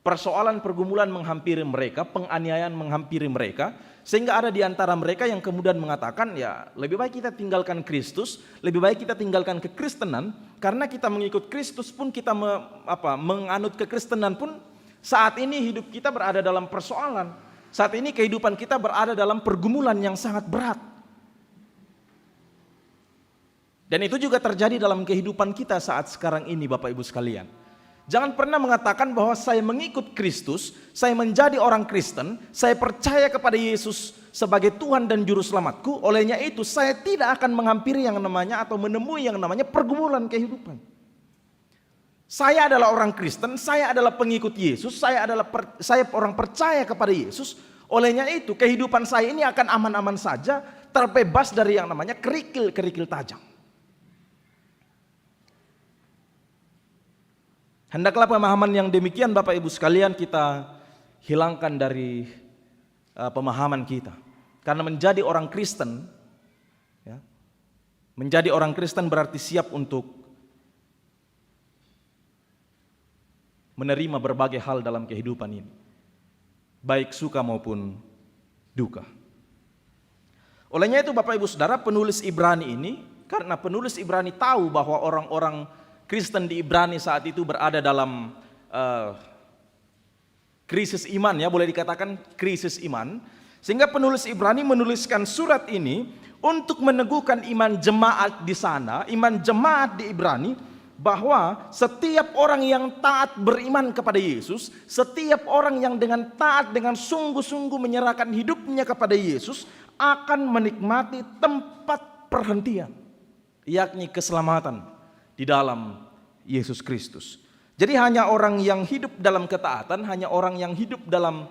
Persoalan pergumulan menghampiri mereka, penganiayaan menghampiri mereka, sehingga ada di antara mereka yang kemudian mengatakan, ya lebih baik kita tinggalkan Kristus, lebih baik kita tinggalkan kekristenan, karena kita mengikut Kristus pun kita menganut kekristenan pun saat ini hidup kita berada dalam persoalan. Saat ini kehidupan kita berada dalam pergumulan yang sangat berat. Dan itu juga terjadi dalam kehidupan kita saat sekarang ini Bapak Ibu sekalian. Jangan pernah mengatakan bahwa saya mengikut Kristus, saya menjadi orang Kristen, saya percaya kepada Yesus sebagai Tuhan dan Juru Selamatku, olehnya itu saya tidak akan menghampiri yang namanya atau menemui yang namanya pergumulan kehidupan. Saya adalah orang Kristen, saya adalah pengikut Yesus, saya orang percaya kepada Yesus, olehnya itu kehidupan saya ini akan aman-aman saja, terbebas dari yang namanya kerikil-kerikil tajam. Hendaklah pemahaman yang demikian Bapak Ibu sekalian kita hilangkan dari pemahaman kita. Karena menjadi orang Kristen, ya, menjadi orang Kristen berarti siap untuk menerima berbagai hal dalam kehidupan ini, baik suka maupun duka. Olehnya itu Bapak Ibu Saudara, penulis Ibrani ini, karena penulis Ibrani tahu bahwa orang-orang Kristen di Ibrani saat itu berada dalam krisis iman, ya boleh dikatakan krisis iman, sehingga penulis Ibrani menuliskan surat ini untuk meneguhkan iman jemaat di sana, iman jemaat di Ibrani, bahwa setiap orang yang taat beriman kepada Yesus, setiap orang yang dengan taat, dengan sungguh-sungguh menyerahkan hidupnya kepada Yesus, akan menikmati tempat perhentian, yakni keselamatan di dalam Yesus Kristus. Jadi hanya orang yang hidup dalam ketaatan, hanya orang yang hidup dalam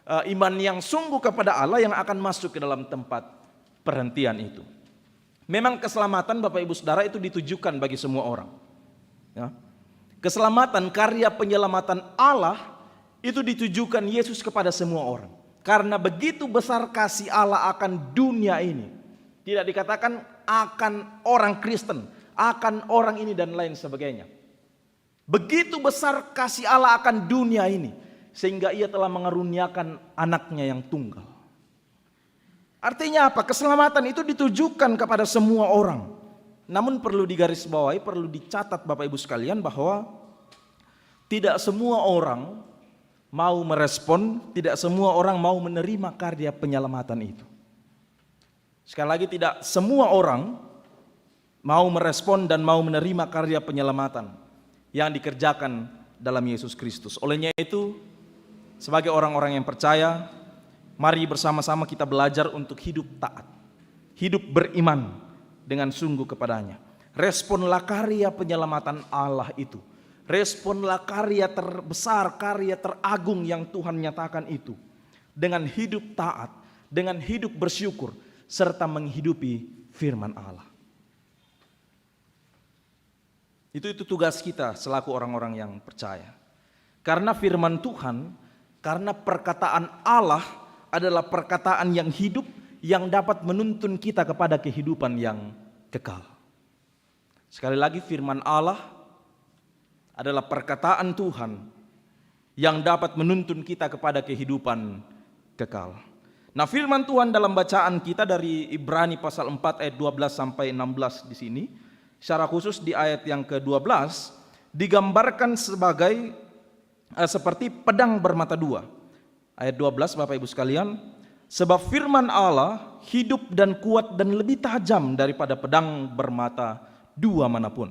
iman yang sungguh kepada Allah yang akan masuk ke dalam tempat perhentian itu. Memang keselamatan Bapak Ibu Saudara itu ditujukan bagi semua orang. Ya. Keselamatan, karya penyelamatan Allah itu ditujukan Yesus kepada semua orang. Karena begitu besar kasih Allah akan dunia ini. Tidak dikatakan akan orang Kristen, akan orang ini dan lain sebagainya. Begitu besar kasih Allah akan dunia ini, sehingga ia telah mengaruniakan anaknya yang tunggal. Artinya apa? Keselamatan itu ditujukan kepada semua orang. Namun perlu digarisbawahi, perlu dicatat Bapak Ibu sekalian bahwa tidak semua orang mau merespon, tidak semua orang mau menerima karya penyelamatan itu. Sekali lagi, tidak semua orang mau merespon dan mau menerima karya penyelamatan yang dikerjakan dalam Yesus Kristus. Olehnya itu, sebagai orang-orang yang percaya, mari bersama-sama kita belajar untuk hidup taat, hidup beriman dengan sungguh kepadanya. Responlah karya penyelamatan Allah itu. Responlah karya terbesar, karya teragung yang Tuhan nyatakan itu. Dengan hidup taat, dengan hidup bersyukur, serta menghidupi firman Allah. Itu tugas kita selaku orang-orang yang percaya. Karena firman Tuhan, karena perkataan Allah adalah perkataan yang hidup, yang dapat menuntun kita kepada kehidupan yang kekal. Sekali lagi, firman Allah adalah perkataan Tuhan yang dapat menuntun kita kepada kehidupan kekal. Nah, firman Tuhan dalam bacaan kita dari Ibrani pasal 4 ayat 12 sampai 16 di sini, secara khusus di ayat yang ke-12 digambarkan sebagai seperti pedang bermata dua. Ayat 12 Bapak Ibu sekalian, sebab firman Allah hidup dan kuat dan lebih tajam daripada pedang bermata dua manapun.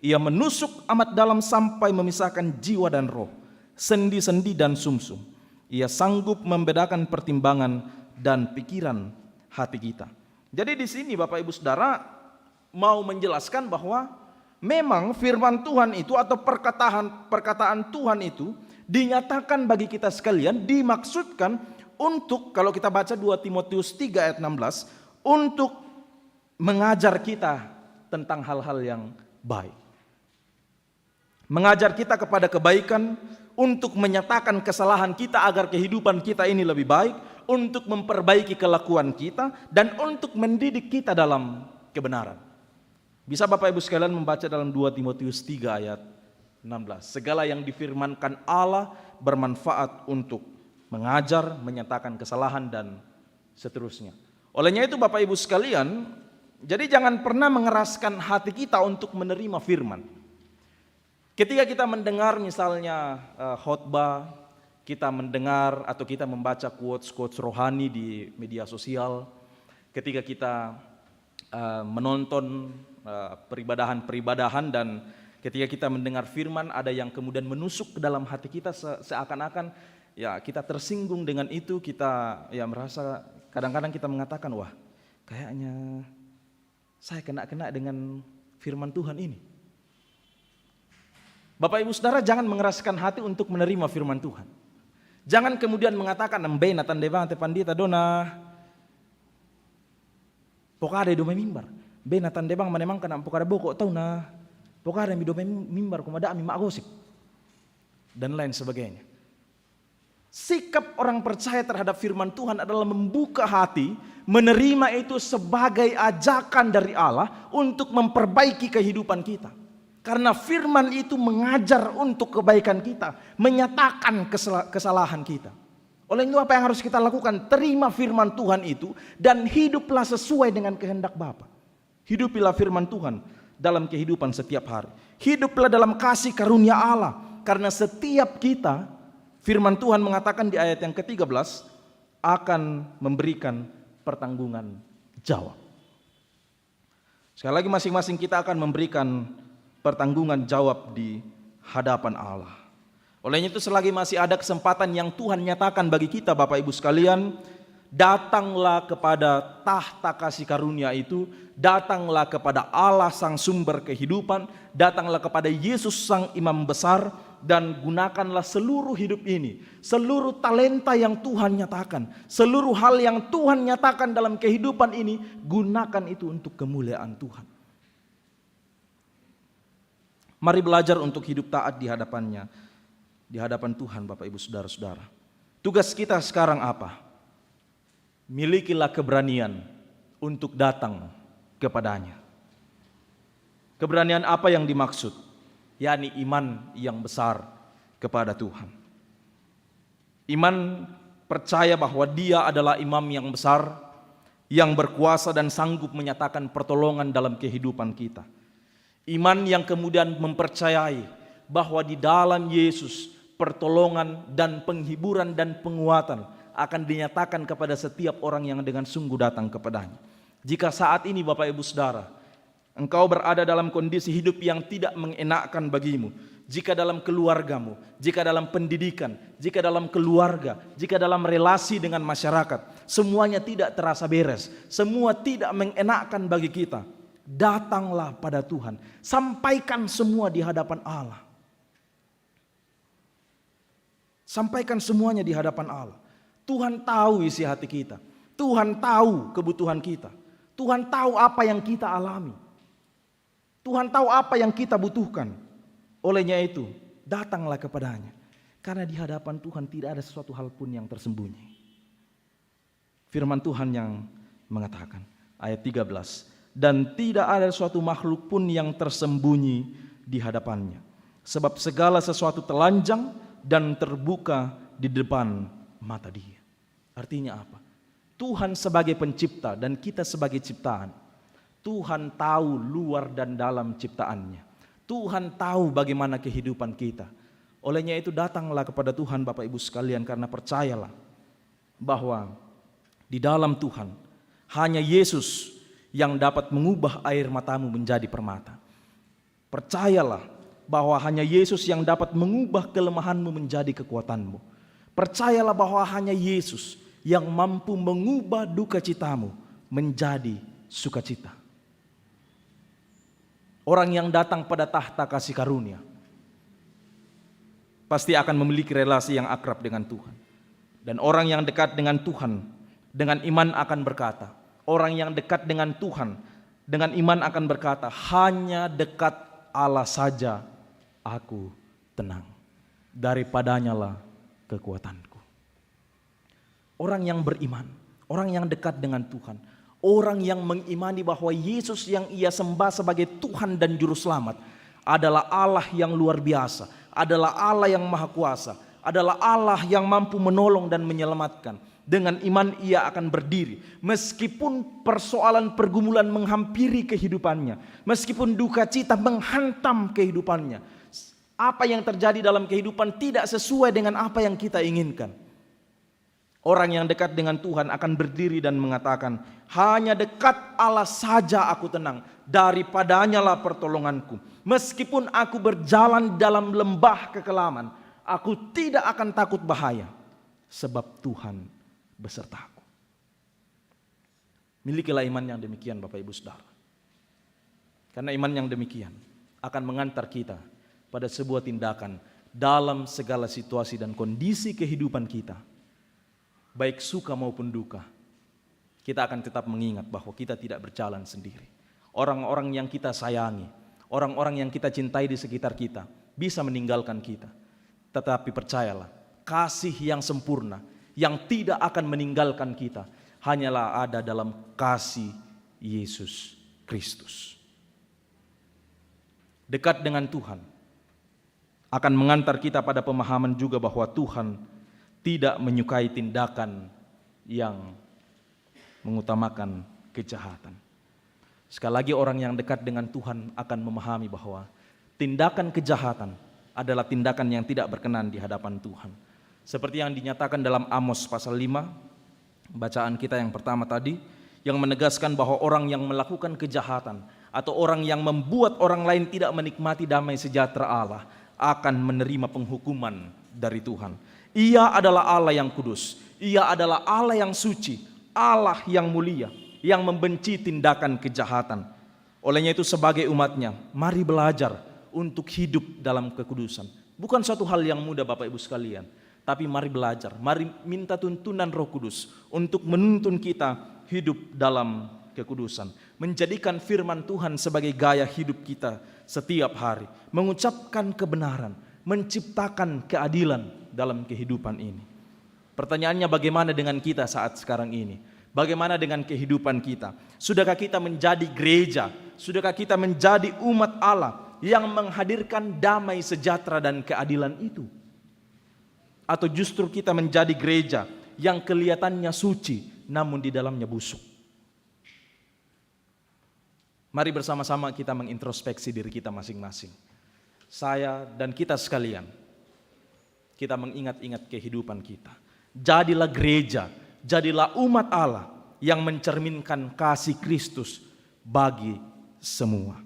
Ia menusuk amat dalam sampai memisahkan jiwa dan roh, sendi-sendi dan sumsum. Ia sanggup membedakan pertimbangan dan pikiran hati kita. Jadi di sini Bapak Ibu Saudara mau menjelaskan bahwa memang firman Tuhan itu atau perkataan Tuhan itu dinyatakan bagi kita sekalian, dimaksudkan untuk, kalau kita baca 2 Timotius 3 ayat 16, untuk mengajar kita tentang hal-hal yang baik. Mengajar kita kepada kebaikan, untuk menyatakan kesalahan kita agar kehidupan kita ini lebih baik, untuk memperbaiki kelakuan kita, dan untuk mendidik kita dalam kebenaran. Bisa Bapak Ibu sekalian membaca dalam 2 Timotius 3 ayat 16. Segala yang difirmankan Allah bermanfaat untuk mengajar, menyatakan kesalahan, dan seterusnya. Olehnya itu Bapak Ibu sekalian, jadi jangan pernah mengeraskan hati kita untuk menerima firman. Ketika kita mendengar misalnya khotbah, kita mendengar atau kita membaca quotes-quotes rohani di media sosial, ketika kita menonton peribadahan-peribadahan, dan ketika kita mendengar firman, ada yang kemudian menusuk ke dalam hati kita seakan-akan ya kita tersinggung dengan itu, kita ya merasa, kadang-kadang kita mengatakan, wah kayaknya saya kena dengan firman Tuhan ini. Bapak Ibu Saudara, jangan mengeraskan hati untuk menerima firman Tuhan. Jangan kemudian mengatakan, "Embe natan debang te pandita dona." Pokade do mimbar. Be natan debang manemang kana pokade boko tau na. Pokade mi do mimbar kumada mi mak gosip. Dan lain sebagainya. Sikap orang percaya terhadap firman Tuhan adalah membuka hati, menerima itu sebagai ajakan dari Allah untuk memperbaiki kehidupan kita. Karena firman itu mengajar untuk kebaikan kita, menyatakan kesalahan kita. Oleh itu apa yang harus kita lakukan? Terima firman Tuhan itu dan hiduplah sesuai dengan kehendak Bapa. Hidupilah firman Tuhan dalam kehidupan setiap hari. Hiduplah dalam kasih karunia Allah. Karena setiap kita, firman Tuhan mengatakan di ayat yang ke-13, akan memberikan pertanggungan jawab. Sekali lagi, masing-masing kita akan memberikan pertanggungan jawab di hadapan Allah. Olehnya itu selagi masih ada kesempatan yang Tuhan nyatakan bagi kita Bapak Ibu sekalian, datanglah kepada tahta kasih karunia itu, datanglah kepada Allah sang sumber kehidupan, datanglah kepada Yesus sang imam besar, dan gunakanlah seluruh hidup ini, seluruh talenta yang Tuhan nyatakan, seluruh hal yang Tuhan nyatakan dalam kehidupan ini, gunakan itu untuk kemuliaan Tuhan. Mari belajar untuk hidup taat di hadapannya, di hadapan Tuhan Bapak Ibu Saudara-saudara. Tugas kita sekarang apa? Milikilah keberanian untuk datang kepadanya. Keberanian apa yang dimaksud? yakni iman yang besar kepada Tuhan. Iman percaya bahwa Dia adalah imam yang besar, yang berkuasa dan sanggup menyatakan pertolongan dalam kehidupan kita. Iman yang kemudian mempercayai bahwa di dalam Yesus pertolongan dan penghiburan dan penguatan akan dinyatakan kepada setiap orang yang dengan sungguh datang kepadanya. Jika saat ini Bapak Ibu Saudara, engkau berada dalam kondisi hidup yang tidak mengenakkan bagimu, jika dalam keluargamu, jika dalam pendidikan, jika dalam keluarga, jika dalam relasi dengan masyarakat, semuanya tidak terasa beres, semua tidak mengenakkan bagi kita, datanglah pada Tuhan, sampaikan semua di hadapan Allah. Sampaikan semuanya di hadapan Allah. Tuhan tahu isi hati kita. Tuhan tahu kebutuhan kita. Tuhan tahu apa yang kita alami. Tuhan tahu apa yang kita butuhkan. Olehnya itu, datanglah kepadanya. Karena di hadapan Tuhan tidak ada sesuatu hal pun yang tersembunyi. Firman Tuhan yang mengatakan, ayat 13, dan tidak ada suatu makhluk pun yang tersembunyi di hadapannya. Sebab segala sesuatu telanjang dan terbuka di depan mata Dia. Artinya apa? Tuhan sebagai pencipta dan kita sebagai ciptaan. Tuhan tahu luar dan dalam ciptaannya. Tuhan tahu bagaimana kehidupan kita. Olehnya itu datanglah kepada Tuhan Bapak Ibu sekalian, karena percayalah bahwa di dalam Tuhan hanya Yesus yang dapat mengubah air matamu menjadi permata. Percayalah bahwa hanya Yesus yang dapat mengubah kelemahanmu menjadi kekuatanmu. Percayalah bahwa hanya Yesus yang mampu mengubah duka citamu menjadi sukacita. Orang yang datang pada tahta kasih karunia pasti akan memiliki relasi yang akrab dengan Tuhan. Dan orang yang dekat dengan Tuhan dengan iman akan berkata, orang yang dekat dengan Tuhan dengan iman akan berkata, hanya dekat Allah saja aku tenang, daripadanya lah kekuatanku. Orang yang beriman, orang yang dekat dengan Tuhan, orang yang mengimani bahwa Yesus yang ia sembah sebagai Tuhan dan Juru Selamat adalah Allah yang luar biasa, adalah Allah yang maha kuasa, adalah Allah yang mampu menolong dan menyelamatkan. Dengan iman ia akan berdiri meskipun persoalan pergumulan menghampiri kehidupannya, meskipun duka cita menghantam kehidupannya. Apa yang terjadi dalam kehidupan tidak sesuai dengan apa yang kita inginkan. Orang yang dekat dengan Tuhan akan berdiri dan mengatakan, hanya dekat Allah saja aku tenang, daripadanya lah pertolonganku. Meskipun aku berjalan dalam lembah kekelaman, aku tidak akan takut bahaya, sebab Tuhan besertaku. Milikilah iman yang demikian Bapak Ibu Saudara. Karena iman yang demikian akan mengantar kita pada sebuah tindakan dalam segala situasi dan kondisi kehidupan kita. Baik suka maupun duka, kita akan tetap mengingat bahwa kita tidak berjalan sendiri. Orang-orang yang kita sayangi, orang-orang yang kita cintai di sekitar kita bisa meninggalkan kita. Tetapi percayalah, kasih yang sempurna yang tidak akan meninggalkan kita hanyalah ada dalam kasih Yesus Kristus. Dekat dengan Tuhan akan mengantar kita pada pemahaman juga bahwa Tuhan tidak menyukai tindakan yang mengutamakan kejahatan. Sekali lagi, orang yang dekat dengan Tuhan akan memahami bahwa tindakan kejahatan adalah tindakan yang tidak berkenan di hadapan Tuhan. Seperti yang dinyatakan dalam Amos pasal 5, bacaan kita yang pertama tadi, yang menegaskan bahwa orang yang melakukan kejahatan atau orang yang membuat orang lain tidak menikmati damai sejahtera Allah akan menerima penghukuman dari Tuhan. Ia adalah Allah yang kudus, Ia adalah Allah yang suci, Allah yang mulia, yang membenci tindakan kejahatan. Olehnya itu sebagai umatnya, mari belajar untuk hidup dalam kekudusan. Bukan suatu hal yang mudah Bapak Ibu sekalian, tapi mari belajar, mari minta tuntunan Roh Kudus untuk menuntun kita hidup dalam kekudusan, menjadikan firman Tuhan sebagai gaya hidup kita setiap hari, mengucapkan kebenaran, menciptakan keadilan dalam kehidupan ini. Pertanyaannya, bagaimana dengan kita saat sekarang ini? Bagaimana dengan kehidupan kita? Sudahkah kita menjadi gereja? Sudahkah kita menjadi umat Allah yang menghadirkan damai sejahtera dan keadilan itu? Atau justru kita menjadi gereja yang kelihatannya suci namun di dalamnya busuk? Mari bersama-sama kita mengintrospeksi diri kita masing-masing. Saya dan kita sekalian, kita mengingat-ingat kehidupan kita. Jadilah gereja, jadilah umat Allah yang mencerminkan kasih Kristus bagi semua.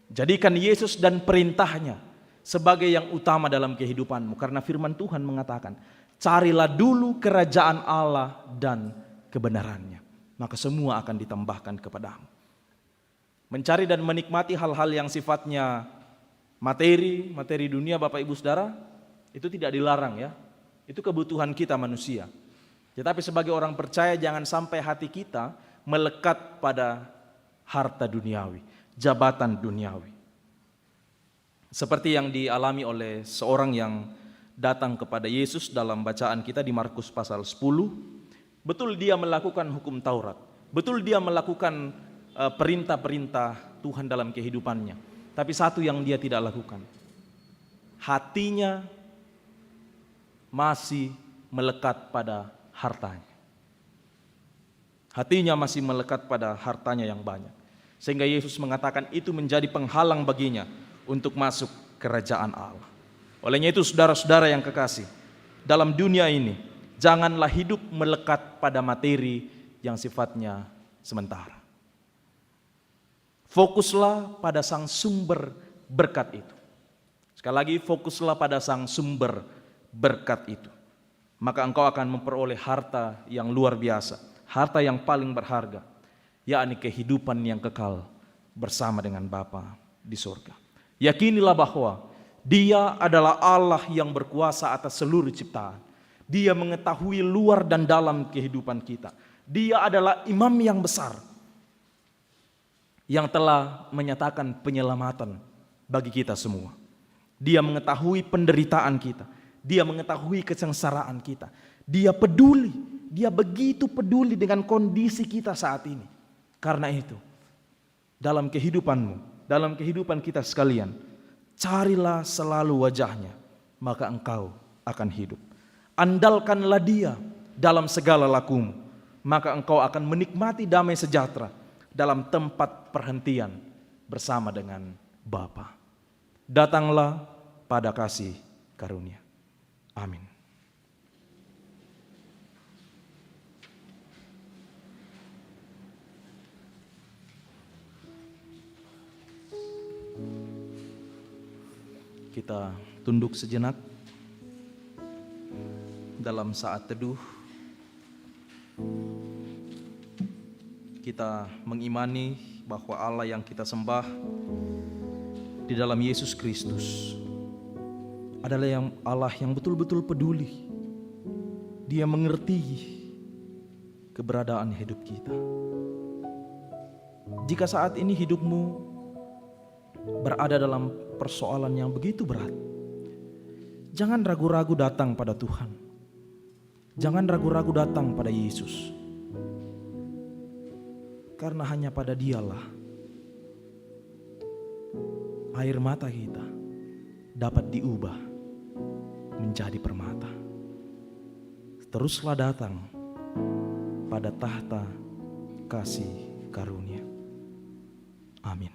Jadikan Yesus dan perintahnya sebagai yang utama dalam kehidupanmu. Karena firman Tuhan mengatakan, carilah dulu kerajaan Allah dan kebenarannya, maka semua akan ditambahkan kepadamu. Mencari dan menikmati hal-hal yang sifatnya materi dunia, Bapak Ibu Saudara, itu tidak dilarang ya. Itu kebutuhan kita manusia. Tetapi sebagai orang percaya jangan sampai hati kita melekat pada harta duniawi, jabatan duniawi. Seperti yang dialami oleh seorang yang datang kepada Yesus dalam bacaan kita di Markus pasal 10. Betul dia melakukan hukum Taurat. Betul dia melakukan perintah-perintah Tuhan dalam kehidupannya. Tapi satu yang dia tidak lakukan. Hatinya masih melekat pada hartanya. Hatinya masih melekat pada hartanya yang banyak. Sehingga Yesus mengatakan itu menjadi penghalang baginya untuk masuk kerajaan Allah. Olehnya itu saudara-saudara yang kekasih, dalam dunia ini janganlah hidup melekat pada materi yang sifatnya sementara. Fokuslah pada sang sumber berkat itu. Sekali lagi, fokuslah pada sang sumber berkat itu. Maka engkau akan memperoleh harta yang luar biasa, harta yang paling berharga, yakni kehidupan yang kekal bersama dengan Bapa di surga. Yakinilah bahwa Dia adalah Allah yang berkuasa atas seluruh ciptaan. Dia mengetahui luar dan dalam kehidupan kita. Dia adalah imam yang besar yang telah menyatakan penyelamatan bagi kita semua. Dia mengetahui penderitaan kita. Dia mengetahui kesengsaraan kita. Dia peduli. Dia begitu peduli dengan kondisi kita saat ini. Karena itu, dalam kehidupanmu, dalam kehidupan kita sekalian, carilah selalu wajahnya, maka engkau akan hidup. Andalkanlah Dia dalam segala lakumu, maka engkau akan menikmati damai sejahtera dalam tempat perhentian bersama dengan Bapa. Datanglah pada kasih karunia. Amin. Kita tunduk sejenak dalam saat teduh. Kita mengimani bahwa Allah yang kita sembah di dalam Yesus Kristus adalah Allah yang betul-betul peduli. Dia mengerti keberadaan hidup kita. Jika saat ini hidupmu berada dalam persoalan yang begitu berat, jangan ragu-ragu datang pada Tuhan. Jangan ragu-ragu datang pada Yesus. Karena hanya pada Dialah air mata kita dapat diubah menjadi permata. Teruslah datang pada tahta kasih karunia. Amin.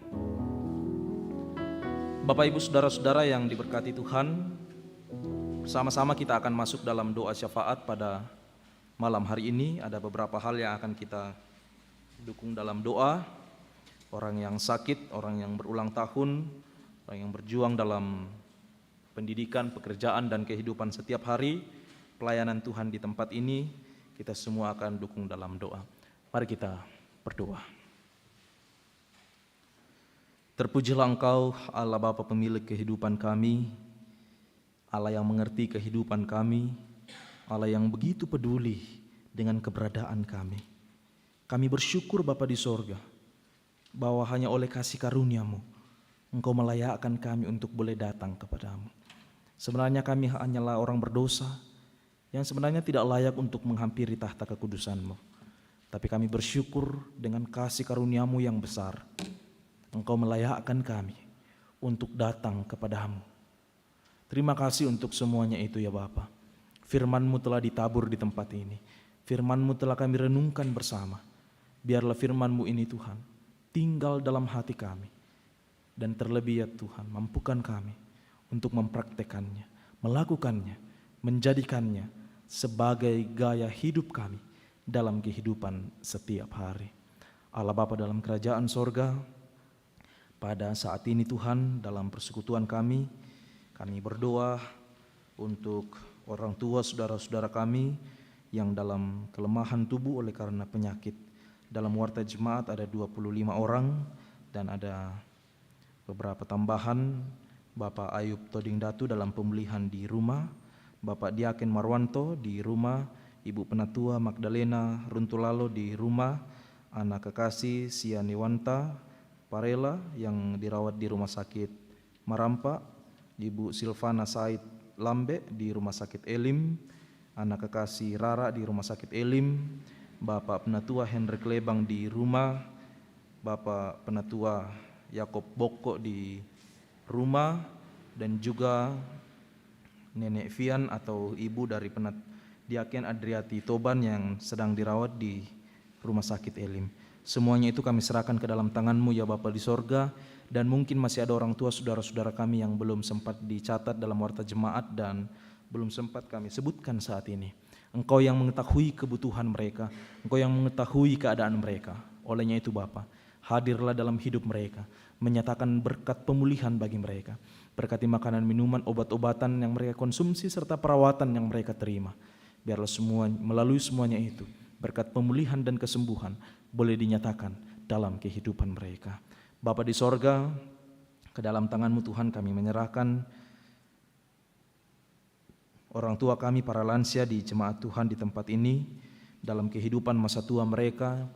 Bapak Ibu Saudara-saudara yang diberkati Tuhan, bersama-sama kita akan masuk dalam doa syafaat pada malam hari ini. Ada beberapa hal yang akan kita dukung dalam doa. Orang yang sakit, orang yang berulang tahun, orang yang berjuang dalam pendidikan, pekerjaan, dan kehidupan setiap hari, pelayanan Tuhan di tempat ini, kita semua akan dukung dalam doa. Mari kita berdoa. Terpujilah Engkau, Allah Bapa pemilik kehidupan kami, Allah yang mengerti kehidupan kami, Allah yang begitu peduli dengan keberadaan kami. Kami bersyukur Bapa di sorga, bahwa hanya oleh kasih karunia-Mu, Engkau melayakkan kami untuk boleh datang kepadamu. Sebenarnya kami hanyalah orang berdosa, yang sebenarnya tidak layak untuk menghampiri tahta kekudusan-Mu. Tapi kami bersyukur dengan kasih karunia-Mu yang besar, Engkau melayakkan kami untuk datang kepadamu. Terima kasih untuk semuanya itu ya Bapa. Firman-Mu telah ditabur di tempat ini. Firman-Mu telah kami renungkan bersama. Biarlah firman-Mu ini Tuhan tinggal dalam hati kami. Dan terlebih ya Tuhan, mampukan kami untuk mempraktekannya, melakukannya, menjadikannya sebagai gaya hidup kami dalam kehidupan setiap hari. Allah Bapa dalam kerajaan sorga, pada saat ini Tuhan dalam persekutuan kami berdoa untuk orang tua saudara-saudara kami yang dalam kelemahan tubuh oleh karena penyakit. Dalam warta jemaat ada 25 orang dan ada beberapa tambahan. Bapak Ayub Toding Datu dalam pemulihan di rumah, Bapak Diaken Marwanto di rumah, Ibu Penatua Magdalena Runtulalo di rumah, anak kekasih Sianiwanta Parela yang dirawat di rumah sakit Marampa, Ibu Silvana Said Lambe di rumah sakit Elim, anak kekasih Rara di rumah sakit Elim, Bapak Penatua Hendrik Lebang di rumah, Bapak Penatua Yakob Boko di rumah, dan juga Nenek Fian atau ibu dari Diaken Adriati Toban yang sedang dirawat di rumah sakit Elim. Semuanya itu kami serahkan ke dalam tangan-Mu ya Bapa di sorga, dan mungkin masih ada orang tua saudara-saudara kami yang belum sempat dicatat dalam warta jemaat dan belum sempat kami sebutkan saat ini. Engkau yang mengetahui kebutuhan mereka, Engkau yang mengetahui keadaan mereka. Olehnya itu Bapa, hadirlah dalam hidup mereka, menyatakan berkat pemulihan bagi mereka. Berkati makanan, minuman, obat-obatan yang mereka konsumsi serta perawatan yang mereka terima. Biarlah melalui semuanya itu, berkat pemulihan dan kesembuhan boleh dinyatakan dalam kehidupan mereka. Bapa di sorga, ke dalam tangan-Mu Tuhan kami menyerahkan orang tua kami, para lansia di jemaat Tuhan di tempat ini, dalam kehidupan masa tua mereka.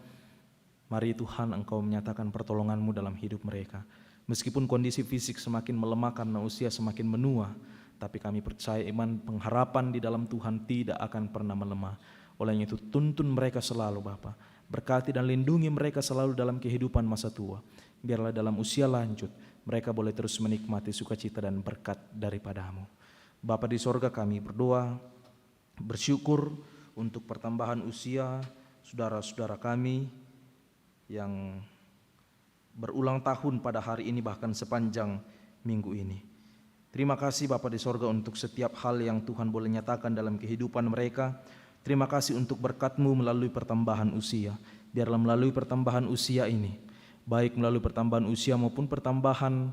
Mari Tuhan Engkau menyatakan pertolongan-Mu dalam hidup mereka. Meskipun kondisi fisik semakin melemah karena usia semakin menua, tapi kami percaya iman pengharapan di dalam Tuhan tidak akan pernah melemah. Olehnya itu tuntun mereka selalu Bapa. Berkati dan lindungi mereka selalu dalam kehidupan masa tua. Biarlah dalam usia lanjut mereka boleh terus menikmati sukacita dan berkat daripada-Mu. Bapa di sorga, kami berdoa, bersyukur untuk pertambahan usia saudara-saudara kami yang berulang tahun pada hari ini bahkan sepanjang minggu ini. Terima kasih Bapa di sorga untuk setiap hal yang Tuhan boleh nyatakan dalam kehidupan mereka. Terima kasih untuk berkat-Mu melalui pertambahan usia. Biarlah melalui pertambahan usia ini, baik melalui pertambahan usia maupun pertambahan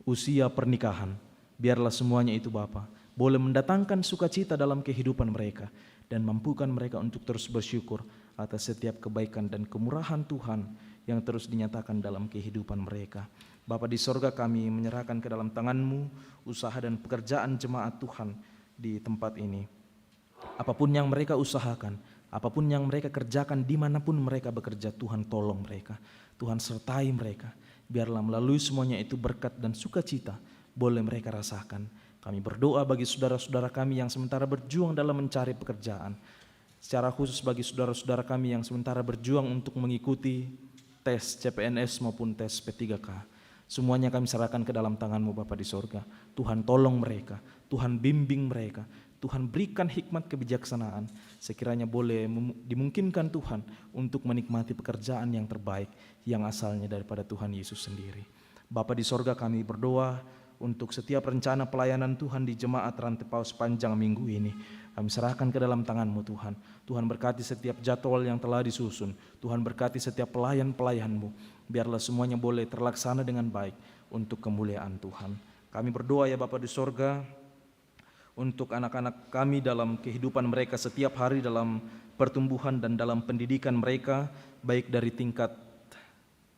usia pernikahan, biarlah semuanya itu Bapa boleh mendatangkan sukacita dalam kehidupan mereka dan mampukan mereka untuk terus bersyukur atas setiap kebaikan dan kemurahan Tuhan yang terus dinyatakan dalam kehidupan mereka. Bapa di sorga, kami menyerahkan ke dalam tangan-Mu usaha dan pekerjaan jemaat Tuhan di tempat ini. Apapun yang mereka usahakan, apapun yang mereka kerjakan, dimanapun mereka bekerja, Tuhan tolong mereka, Tuhan sertai mereka. Biarlah melalui semuanya itu berkat dan sukacita boleh mereka rasakan. Kami berdoa bagi saudara-saudara kami yang sementara berjuang dalam mencari pekerjaan. Secara khusus bagi saudara-saudara kami yang sementara berjuang untuk mengikuti tes CPNS maupun tes P3K. Semuanya kami serahkan ke dalam tangan-Mu Bapa di sorga. Tuhan tolong mereka, Tuhan bimbing mereka, Tuhan berikan hikmat kebijaksanaan. Sekiranya boleh dimungkinkan Tuhan untuk menikmati pekerjaan yang terbaik yang asalnya daripada Tuhan Yesus sendiri. Bapa di sorga, kami berdoa untuk setiap rencana pelayanan Tuhan di jemaat Rantepau sepanjang minggu ini. Kami serahkan ke dalam tangan-Mu Tuhan. Tuhan berkati setiap jadwal yang telah disusun. Tuhan berkati setiap pelayan-pelayan-Mu. Biarlah semuanya boleh terlaksana dengan baik untuk kemuliaan Tuhan. Kami berdoa ya Bapa di sorga, untuk anak-anak kami dalam kehidupan mereka setiap hari dalam pertumbuhan dan dalam pendidikan mereka, baik dari tingkat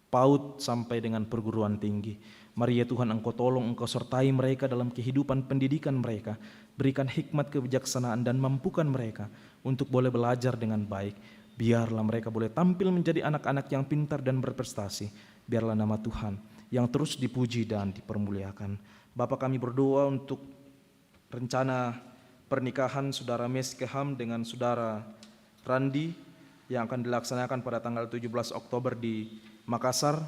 PAUD sampai dengan perguruan tinggi. Mari ya Tuhan, Engkau tolong, Engkau sertai mereka dalam kehidupan pendidikan mereka. Berikan hikmat kebijaksanaan dan mampukan mereka untuk boleh belajar dengan baik. Biarlah mereka boleh tampil menjadi anak-anak yang pintar dan berprestasi. Biarlah nama Tuhan yang terus dipuji dan dipermuliakan. Bapa, kami berdoa untuk rencana pernikahan Saudara Meskeham dengan Saudara Randi yang akan dilaksanakan pada tanggal 17 Oktober di Makassar.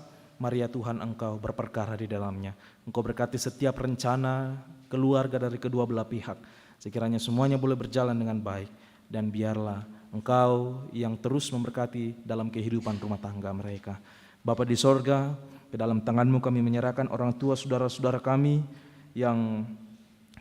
Mari ya Tuhan Engkau berperkara di dalamnya. Engkau berkati setiap rencana keluarga dari kedua belah pihak. Sekiranya semuanya boleh berjalan dengan baik. Dan biarlah Engkau yang terus memberkati dalam kehidupan rumah tangga mereka. Bapa di sorga, ke dalam tangan-Mu kami menyerahkan orang tua saudara-saudara kami yang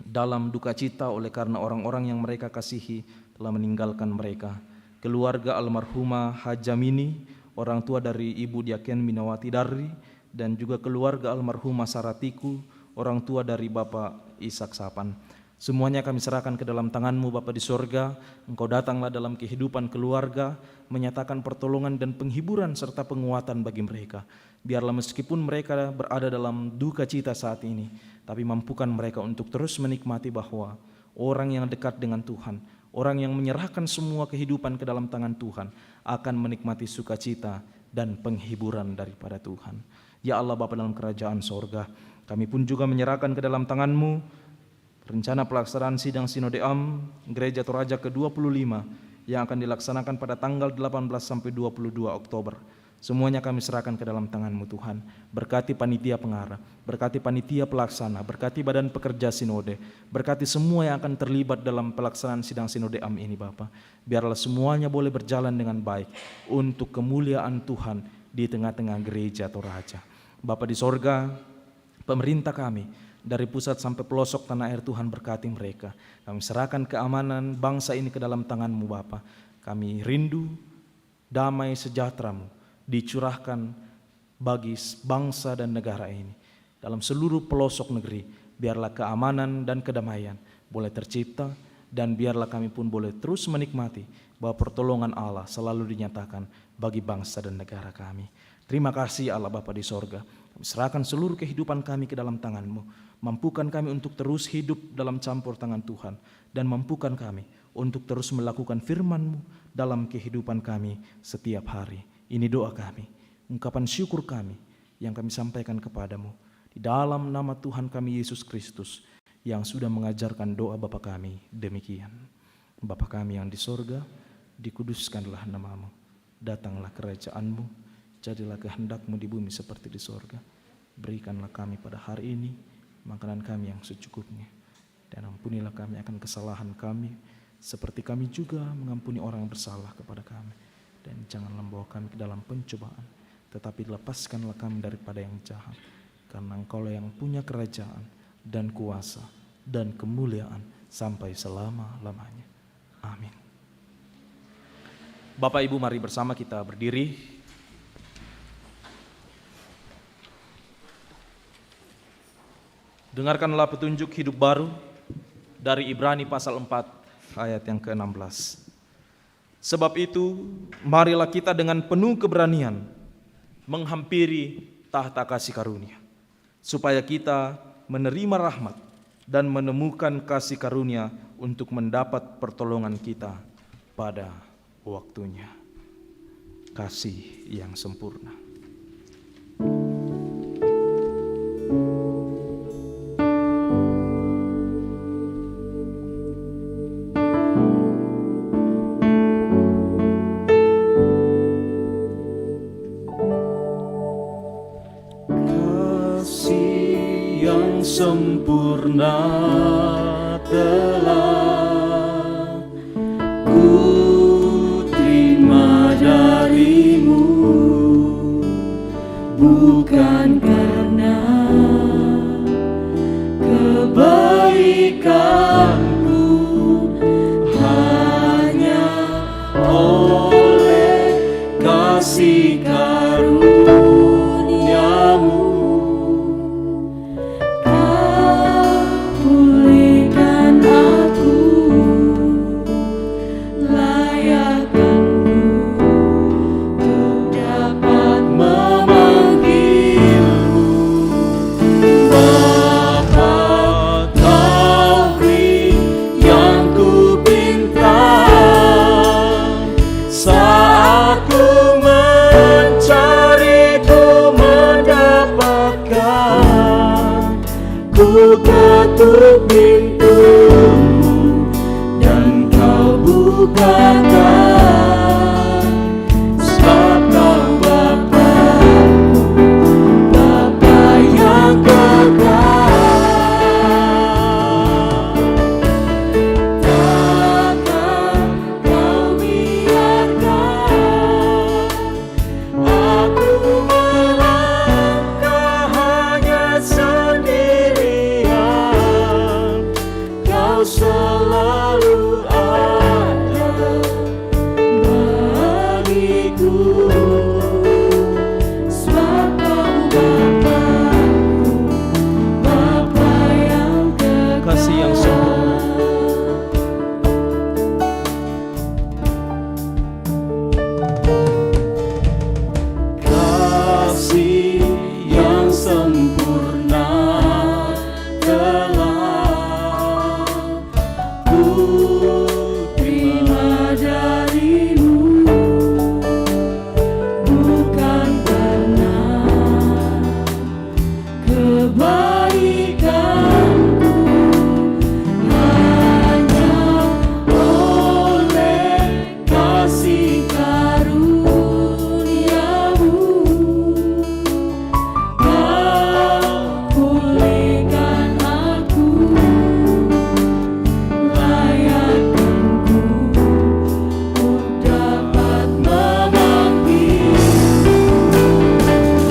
dalam duka cita oleh karena orang-orang yang mereka kasihi telah meninggalkan mereka. Keluarga almarhumah Hajamini, orang tua dari Ibu Diaken Minawati Dari, dan juga keluarga almarhumah Saratiku, orang tua dari Bapak Ishak Sapan. Semuanya kami serahkan ke dalam tangan-Mu Bapa di sorga. Engkau datanglah dalam kehidupan keluarga, menyatakan pertolongan dan penghiburan serta penguatan bagi mereka. Biarlah meskipun mereka berada dalam duka cita saat ini, tapi mampukan mereka untuk terus menikmati bahwa orang yang dekat dengan Tuhan, orang yang menyerahkan semua kehidupan ke dalam tangan Tuhan, akan menikmati sukacita dan penghiburan daripada Tuhan. Ya Allah Bapa dalam kerajaan sorga, kami pun juga menyerahkan ke dalam tangan-Mu rencana pelaksanaan sidang Sinode Am Gereja Toraja ke-25 yang akan dilaksanakan pada tanggal 18 sampai 22 Oktober. Semuanya kami serahkan ke dalam tangan-Mu Tuhan. Berkati panitia pengarah, berkati panitia pelaksana, berkati badan pekerja sinode, berkati semua yang akan terlibat dalam pelaksanaan sidang Sinode Am ini Bapa. Biarlah semuanya boleh berjalan dengan baik untuk kemuliaan Tuhan di tengah-tengah Gereja Toraja. Bapa di sorga, pemerintah kami dari pusat sampai pelosok tanah air, Tuhan berkati mereka. Kami serahkan keamanan bangsa ini ke dalam tangan-Mu Bapa. Kami rindu damai sejahtera-Mu dicurahkan bagi bangsa dan negara ini. Dalam seluruh pelosok negeri, biarlah keamanan dan kedamaian boleh tercipta, dan biarlah kami pun boleh terus menikmati bahwa pertolongan Allah selalu dinyatakan bagi bangsa dan negara kami. Terima kasih Allah Bapa di sorga. Kami serahkan seluruh kehidupan kami ke dalam tangan-Mu. Mampukan kami untuk terus hidup dalam campur tangan Tuhan, dan mampukan kami untuk terus melakukan firman-Mu dalam kehidupan kami setiap hari. Ini doa kami, ungkapan syukur kami yang kami sampaikan kepadamu di dalam nama Tuhan kami Yesus Kristus yang sudah mengajarkan doa Bapa kami demikian. Bapa kami yang di sorga, dikuduskanlah nama-Mu, datanglah kerajaan-Mu, jadilah kehendak-Mu di bumi seperti di sorga. Berikanlah kami pada hari ini makanan kami yang secukupnya, dan ampunilah kami akan kesalahan kami, seperti kami juga mengampuni orang yang bersalah kepada kami. Dan janganlah membawa kami ke dalam pencobaan, tetapi lepaskanlah kami daripada yang jahat, karena Engkau-Lah yang punya kerajaan dan kuasa dan kemuliaan sampai selama-lamanya. Amin. Bapak Ibu, mari bersama kita berdiri. Dengarkanlah petunjuk hidup baru dari Ibrani pasal 4 ayat yang ke-16. Sebab itu, marilah kita dengan penuh keberanian menghampiri tahta kasih karunia, supaya kita menerima rahmat dan menemukan kasih karunia untuk mendapat pertolongan kita pada waktunya. Kasih yang sempurna. Sempurna telah ku terima darimu, bukan karena kebaikanku, hanya oleh kasih karunia-Mu. Saat ku mencari sebab Kau Bapa-Ku, Bapa yang kekal. Kasih yang sempurna. Kasih yang sempurna telah ku terima darimu, bukan karena kebaikanku, hanya oleh kasih karuniamu Kau pulihkan aku, layakkanku untuk dapat memanggil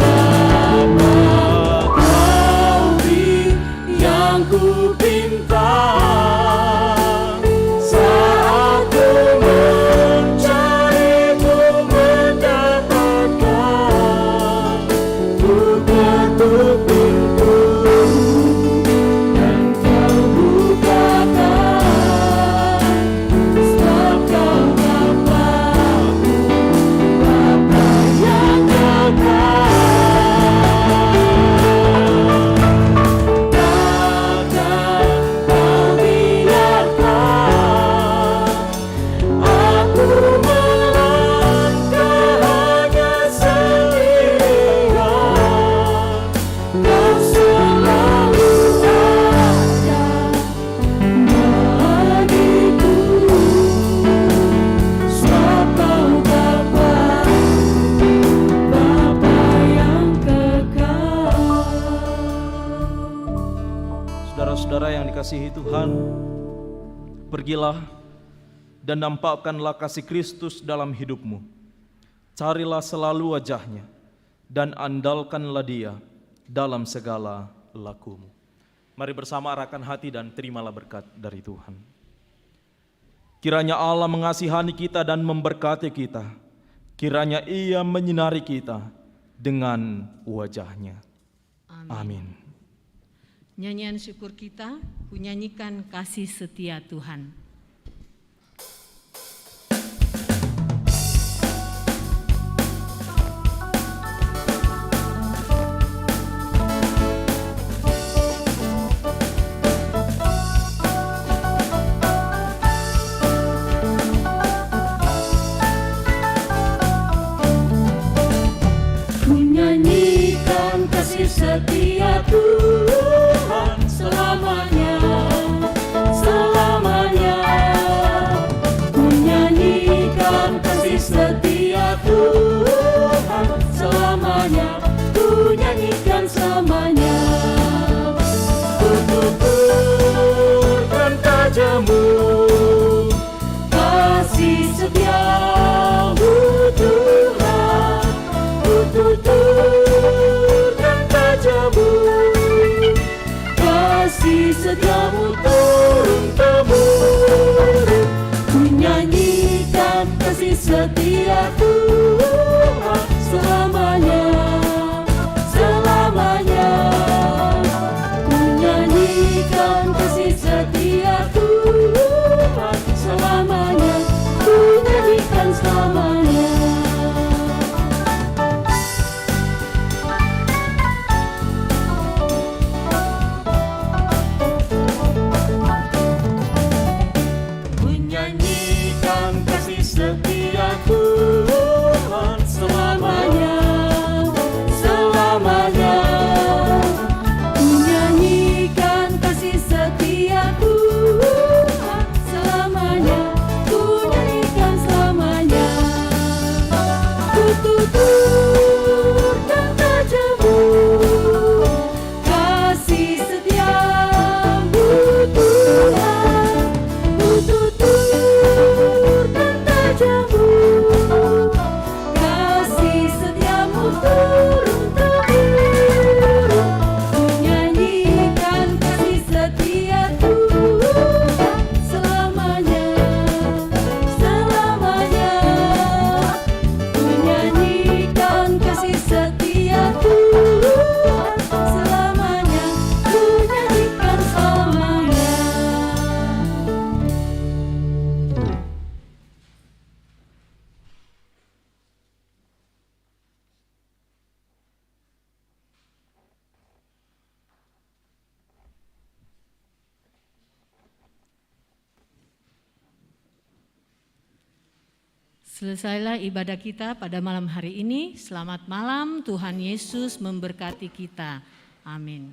Bapa. Kau beri yang ku pinta saat ku mencarimu mendapatkan. Ku ketuk pintu dan Kau bukakan, sebab Kau Bapa-Ku, Bapa yang kekal. Takkan Kau biarkan aku melangkah hanya sendirian. Kau selalu ada bagiku, sebab Kau Bapa-Ku, Bapa yang kekal. Saudara-saudara yang dikasihi Tuhan, pergilah dan nampakkanlah kasih Kristus dalam hidupmu. Carilah selalu wajah-Nya dan andalkanlah Dia dalam segala lakumu. Mari bersama arahkan hati dan terimalah berkat dari Tuhan. Kiranya Allah mengasihani kita dan memberkati kita. Kiranya Ia menyinari kita dengan wajah-Nya. Amin. Nyanyian syukur kita, ku nyanyikan kasih setia Tuhan. Ku nyanyikan kasih setia Tuhan selamanya, selamanya. Ku nyanyikan kasih setia Tuhan selamanya, ku nyanyikan selamanya. Ku tuturkan tajammu, kasih setiamu Tuhan. Ku tuturkan tajammu, kasih setiamu turun-temurun. Ku nyanyikan kasih setia Tuhan selamanya, selamanya. Ku nyanyikan kasih setia Tuhan selamanya, ku nyanyikan selamanya. Ku nyanyikan kasih setia Tuhan selamanya, selamanya. Ku nyanyikan kasih setia Tuhan selamanya, ku nyanyikan selamanya. Ku tuturkan tajammu, kasih setiamu Tuhan. Ku tuturkan tajammu, kasih setiamu turun-temurun. Ku nyanyikan kasih setia Tuhan selamanya, selamanya. Ku nyanyikan Selesailah ibadah kita pada malam hari ini. Selamat malam, Tuhan Yesus memberkati kita. Amin.